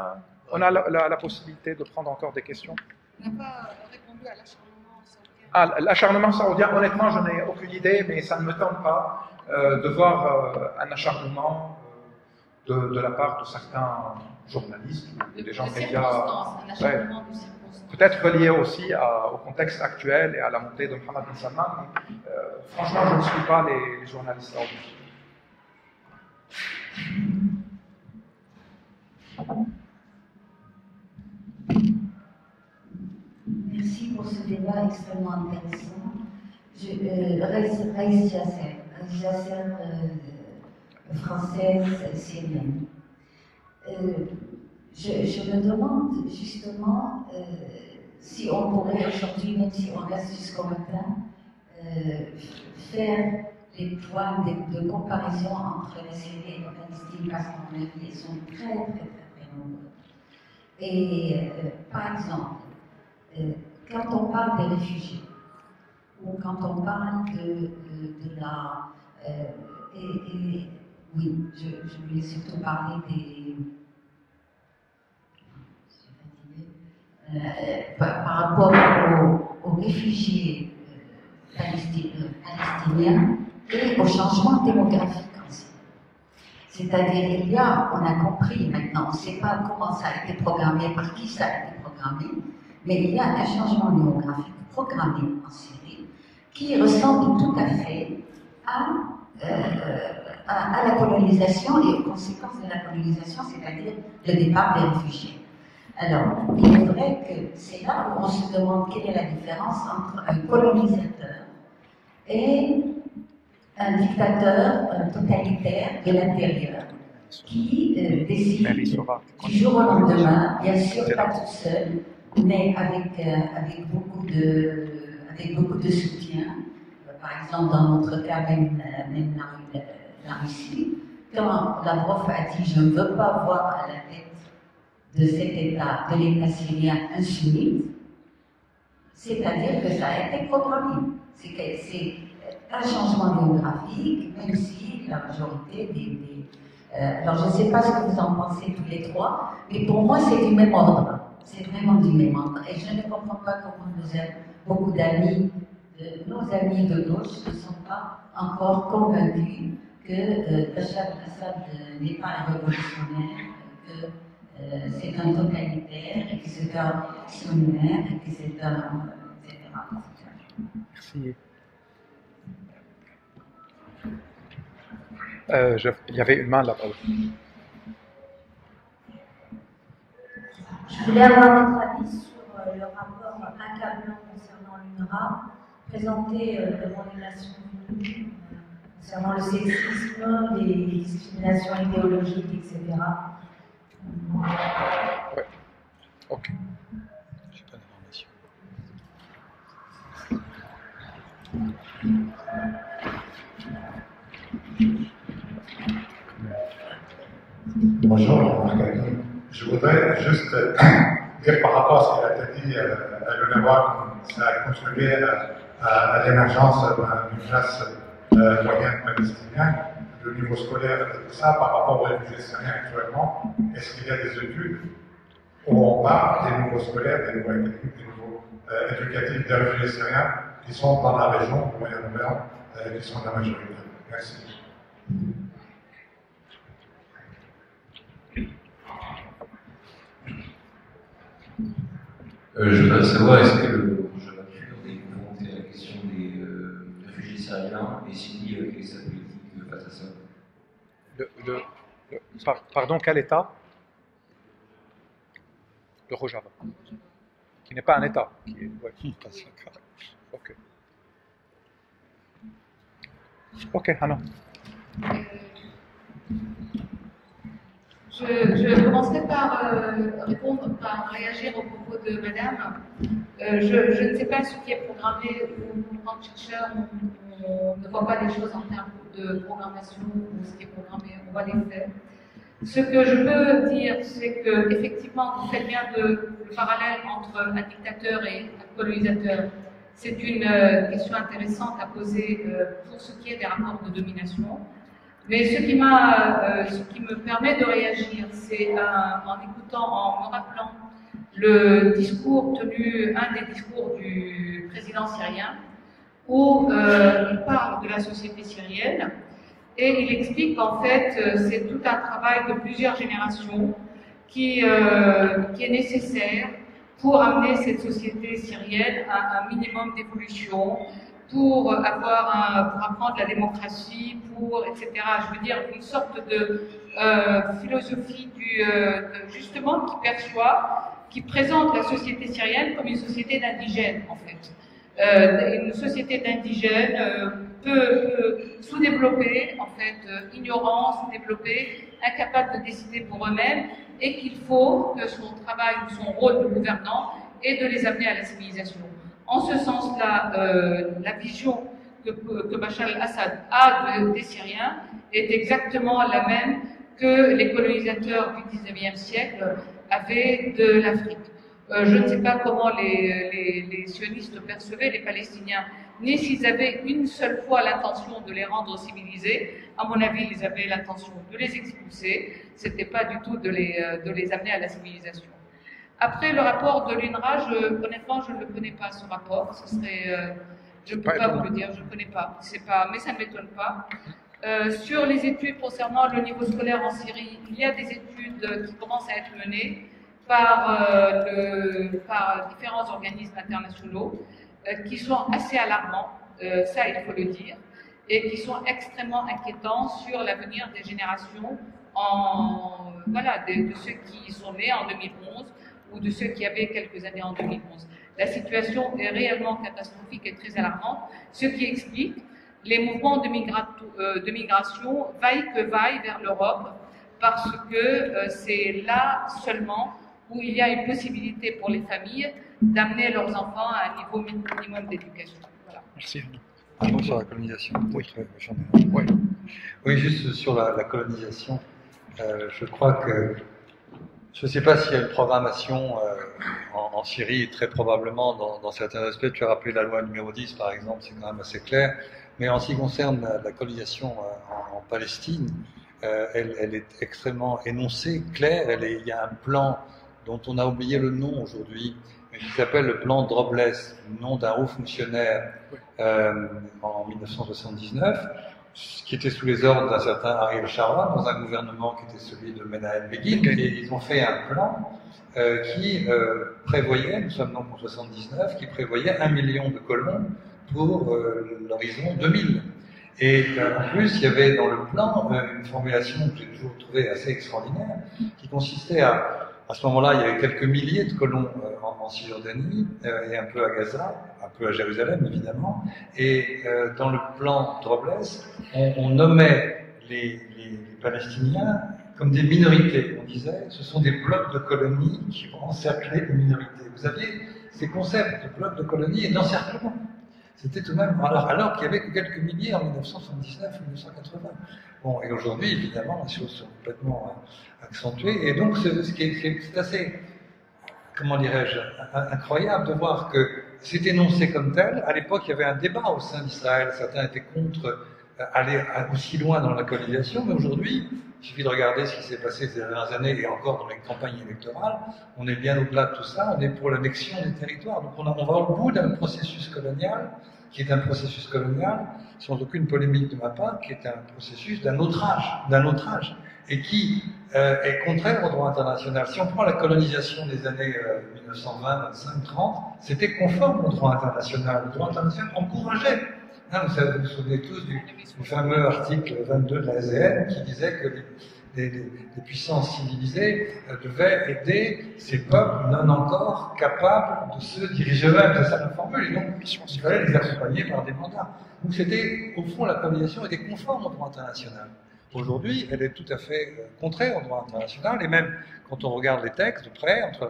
On a la possibilité de prendre encore des questions. On n'a pas répondu à l'acharnement saoudien. L'acharnement saoudien, honnêtement, je n'ai aucune idée, mais ça ne me tente pas de voir un acharnement de la part de certains journalistes ou des gens médias. Peut-être relié aussi au contexte actuel et à la montée de Mohammed bin Salman. Mais, franchement, je ne suis pas les journalistes saoudiens. Merci pour ce débat extrêmement intéressant. Raïs Jasser, française syrienne. Je me demande justement si on pourrait aujourd'hui, même si on reste jusqu'au matin, faire les points de comparaison entre la Syrie et la Palestine parce qu'à mon avis, elles sont très nombreuses. Et par exemple, quand on parle des réfugiés, ou quand on parle de la... oui, je voulais surtout parler des... par rapport aux réfugiés palestiniens et au changement démographique aussi. C'est-à-dire, on a compris maintenant, on ne sait pas comment ça a été programmé, par qui ça a été programmé, mais il y a un changement démographique programmé en Syrie qui ressemble tout à fait à la colonisation et aux conséquences de la colonisation, c'est-à-dire le départ des réfugiés. Alors, il est vrai que c'est là où on se demande quelle est la différence entre un colonisateur et un dictateur totalitaire de l'intérieur qui décide du jour au lendemain, bien sûr pas tout seul, mais avec beaucoup de soutien. Par exemple, dans notre cas, même la Russie, quand Lavrov a dit « je ne veux pas voir à la tête de cet État, de l'État syrien, un sunnite », c'est-à-dire que ça a été programmé. C'est un changement démographique, même si la majorité des alors je ne sais pas ce que vous en pensez tous les trois, mais pour moi c'est du même ordre. C'est vraiment du même ordre. Et je ne comprends pas comment beaucoup d'amis, nos amis de gauche, ne sont pas encore convaincus que Bachar al-Assad n'est pas un révolutionnaire, que c'est un totalitaire, et que c'est un sommaire, et que c'est un... etc. Merci. Il y avait une main là-bas. Je voulais avoir votre avis sur le rapport accablant concernant l'UNRWA, présenté devant les Nations Unies, concernant le sexisme, les discriminations idéologiques, etc. Oui. Ok. J'ai pas d'information. Bonjour, Marc-Antoine. Je voudrais juste dire par rapport à ce qu'elle a dit à l'UNRWA, ça a contribué à l'émergence d'une classe moyenne palestinienne, le niveau scolaire et tout ça, par rapport aux réfugiés syriens actuellement. Est-ce qu'il y a des études où on parle des niveaux scolaires, des niveaux éducatifs des réfugiés syriens qui sont dans la région du Moyen-Orient, qui sont la majorité? Merci. Je voudrais savoir, est-ce que le Rojava est confronté à la question des réfugiés syriens et si oui, quelle est sa politique face à ça? Pardon, quel État? Le Rojava. Qui n'est pas un État. Ok. Ok, Hannah. Je commencerai par réagir au propos de Madame. Je ne sais pas ce qui est programmé ou en tant que chercheur, on ne voit pas les choses en termes de programmation ou ce qui est programmé, on voit les faits. Ce que je peux dire, c'est que effectivement, vous faites bien le parallèle entre un dictateur et un colonisateur. C'est une question intéressante à poser pour ce qui est des rapports de domination. Mais ce qui me permet de réagir, c'est en écoutant, en me rappelant le discours tenu, un des discours du président syrien, où il parle de la société syrienne et il explique qu'en fait c'est tout un travail de plusieurs générations qui est nécessaire pour amener cette société syrienne à un minimum d'évolution, pour apprendre la démocratie, etc. Je veux dire, une sorte de philosophie justement qui perçoit, qui présente la société syrienne comme une société d'indigènes, en fait. Une société d'indigènes peu sous-développée, en fait, ignorant, sous-développée, incapable de décider pour eux-mêmes, et qu'il faut que son travail ou son rôle de gouvernant est de les amener à la civilisation. En ce sens-là, la vision que Bachar el-Assad a des Syriens est exactement la même que les colonisateurs du XIXe siècle avaient de l'Afrique. Je ne sais pas comment les sionistes percevaient les Palestiniens, ni s'ils avaient une seule fois l'intention de les rendre civilisés. À mon avis, ils avaient l'intention de les expulser. C'était pas du tout de les amener à la civilisation. Après, le rapport de l'UNRWA, honnêtement, je ne le connais pas, ce rapport. Ce serait, je ne peux pas vous le dire, je ne connais pas. Mais ça ne m'étonne pas. Sur les études concernant le niveau scolaire en Syrie, il y a des études qui commencent à être menées par différents organismes internationaux qui sont assez alarmants, ça il faut le dire, et qui sont extrêmement inquiétants sur l'avenir des générations, de ceux qui sont nés en 2011 ou de ceux qui avaient quelques années en 2011. La situation est réellement catastrophique et très alarmante, ce qui explique les mouvements de migration vaillent que vaillent vers l'Europe, parce que c'est là seulement où il y a une possibilité pour les familles d'amener leurs enfants à un niveau minimum d'éducation. Voilà. Merci. Sur la colonisation. Oui, oui, juste sur la colonisation, je crois que je ne sais pas s'il y a une programmation en Syrie, très probablement dans certains aspects. Tu as rappelé la loi numéro 10 par exemple, c'est quand même assez clair. Mais en ce qui concerne la colonisation en Palestine, elle est extrêmement énoncée, claire. Il y a un plan dont on a oublié le nom aujourd'hui, qui s'appelle le plan Drobless, le nom d'un haut fonctionnaire en 1979, qui était sous les ordres d'un certain Ariel Sharon, dans un gouvernement qui était celui de Menahem Begin, et ils ont fait un plan qui prévoyait, nous sommes donc en 79, qui prévoyait 1 million de colons pour l'horizon 2000. Et en plus, il y avait dans le plan une formulation que j'ai toujours trouvée assez extraordinaire, qui consistait à ce moment-là, il y avait quelques milliers de colons en Cisjordanie et un peu à Gaza, un peu à Jérusalem évidemment. Et dans le plan Drobless, on nommait les Palestiniens comme des minorités. On disait, ce sont des blocs de colonies qui vont encercler les minorités. Vous aviez ces concepts de blocs de colonies et d'encerclement. C'était tout de même, alors qu'il n'y avait que quelques milliers en 1979-1980. Bon, et aujourd'hui, évidemment, les choses sont complètement accentuées. Et donc, c'est assez, comment dirais-je, incroyable de voir que c'est énoncé comme tel. À l'époque, il y avait un débat au sein d'Israël. Certains étaient contre aller aussi loin dans la colonisation, mais aujourd'hui, il suffit de regarder ce qui s'est passé ces dernières années et encore dans les campagnes électorales. On est bien au-delà de tout ça. On est pour l'annexion des territoires. Donc, on va au bout d'un processus colonial qui est un processus colonial, sans aucune polémique de ma part, qui est un processus d'un autre âge, et qui est contraire au droit international. Si on prend la colonisation des années 1920, 25, 30, c'était conforme au droit international. Le droit international encourageait. Vous vous souvenez tous du fameux article 22 de la SDN qui disait que les puissances civilisées devaient aider ces peuples non encore capables de se diriger eux-mêmes. C'est ça la formule. Et donc, il fallait les accompagner par des mandats. Donc, c'était, au fond, la colonisation était conforme au droit international. Aujourd'hui, elle est tout à fait contraire au droit international. Et même, quand on regarde les textes de près, entre la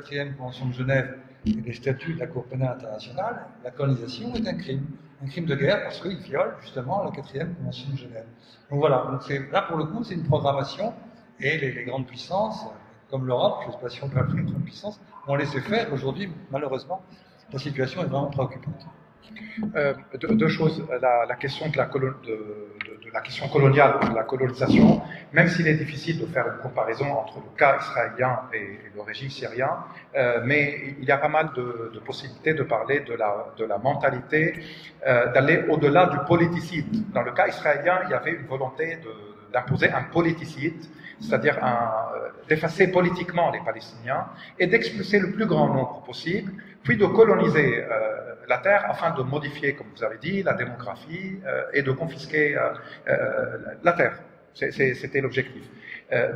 4e Convention de Genève et les statuts de la Cour pénale internationale, la colonisation est un crime de guerre parce qu'il viole justement la 4e Convention de Genève. Donc voilà, donc là pour le coup c'est une programmation et les grandes puissances, comme l'Europe, je ne sais pas si on peut appeler une grande puissance, ont laissé faire. Aujourd'hui, malheureusement, la situation est vraiment préoccupante. Deux choses, la question de la question coloniale, de la colonisation, même s'il est difficile de faire une comparaison entre le cas israélien et le régime syrien, mais il y a pas mal de possibilités de parler de la mentalité, d'aller au-delà du politicide. Dans le cas israélien, il y avait une volonté d'imposer un politicide, c'est-à-dire d'effacer politiquement les Palestiniens et d'expulser le plus grand nombre possible, puis de coloniser la terre afin de modifier, comme vous avez dit, la démographie et de confisquer la terre. C'était l'objectif.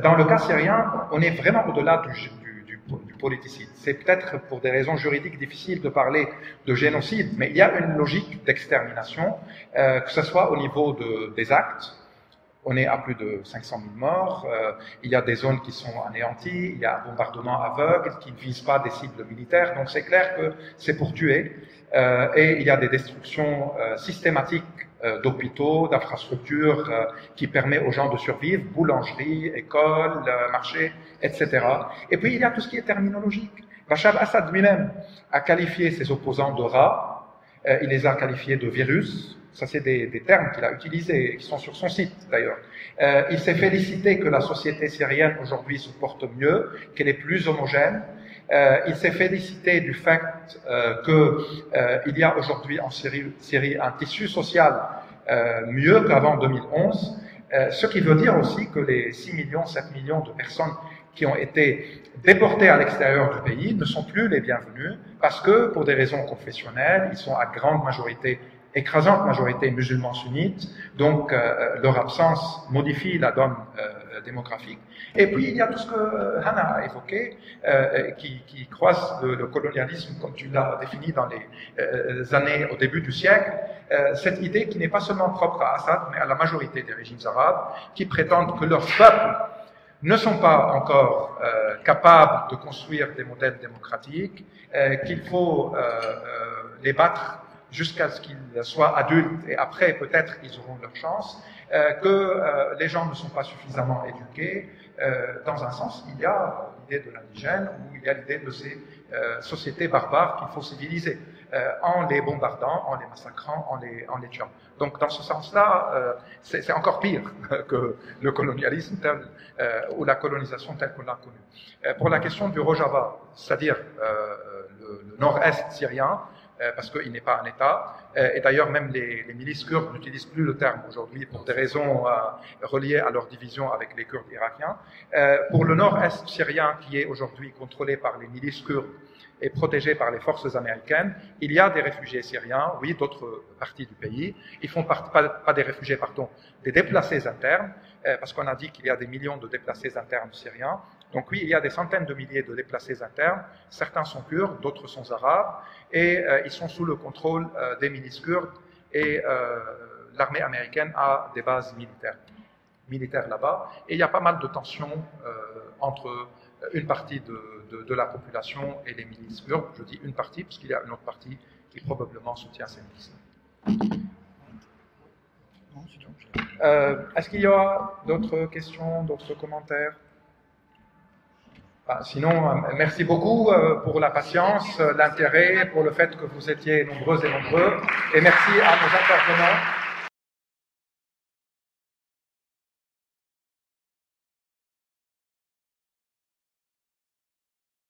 Dans le cas syrien, on est vraiment au-delà du politicide. C'est peut-être pour des raisons juridiques difficiles de parler de génocide, mais il y a une logique d'extermination, que ce soit au niveau des actes. On est à plus de 500 000 morts, il y a des zones qui sont anéanties, il y a un bombardement aveugle qui ne vise pas des cibles militaires, donc c'est clair que c'est pour tuer. et il y a des destructions systématiques d'hôpitaux, d'infrastructures qui permettent aux gens de survivre, boulangeries, écoles, marchés, etc. Et puis il y a tout ce qui est terminologique. Bachar Assad lui-même a qualifié ses opposants de rats, il les a qualifiés de virus, ça c'est des termes qu'il a utilisés, qui sont sur son site d'ailleurs. Il s'est félicité que la société syrienne aujourd'hui se porte mieux, qu'elle est plus homogène. Il s'est félicité du fait qu'il y a aujourd'hui en Syrie un tissu social mieux qu'avant 2011, ce qui veut dire aussi que les 6 millions, 7 millions de personnes qui ont été déportés à l'extérieur du pays ne sont plus les bienvenus parce que, pour des raisons confessionnelles, ils sont à grande majorité, écrasante majorité musulmans sunnites, donc leur absence modifie la donne démographique. Et puis il y a tout ce que Hannah a évoqué, qui croise le colonialisme, comme tu l'as défini dans les années au début du siècle, cette idée qui n'est pas seulement propre à Assad, mais à la majorité des régimes arabes, qui prétendent que leurs peuples ne sont pas encore capables de construire des modèles démocratiques, qu'il faut les battre jusqu'à ce qu'ils soient adultes et après peut-être ils auront leur chance, que les gens ne sont pas suffisamment éduqués. Dans un sens, il y a l'idée de l'indigène ou il y a l'idée de ces sociétés barbares qu'il faut civiliser en les bombardant, en les massacrant, en les tuant. Donc dans ce sens-là, c'est encore pire que le colonialisme tel, ou la colonisation telle qu'on l'a connue. Pour la question du Rojava, c'est-à-dire le nord-est syrien, parce qu'il n'est pas un État, et d'ailleurs même les milices kurdes n'utilisent plus le terme aujourd'hui pour des raisons reliées à leur division avec les Kurdes irakiens. Pour le nord-est syrien, qui est aujourd'hui contrôlé par les milices kurdes et protégé par les forces américaines, il y a des réfugiés syriens, oui, d'autres parties du pays. Ils font pas des réfugiés, pardon, des déplacés internes, parce qu'on a dit qu'il y a des millions de déplacés internes syriens. Donc oui, il y a des centaines de milliers de déplacés internes, certains sont kurdes, d'autres sont arabes, et ils sont sous le contrôle des milices kurdes, et l'armée américaine a des bases militaires là-bas, et il y a pas mal de tensions entre une partie de la population et les milices kurdes. Je dis une partie, parce qu'il y a une autre partie qui probablement soutient ces milices. Est-ce qu'il y a d'autres questions, d'autres commentaires? Sinon, merci beaucoup pour la patience, l'intérêt, pour le fait que vous étiez nombreuses et nombreux, et merci à nos intervenants.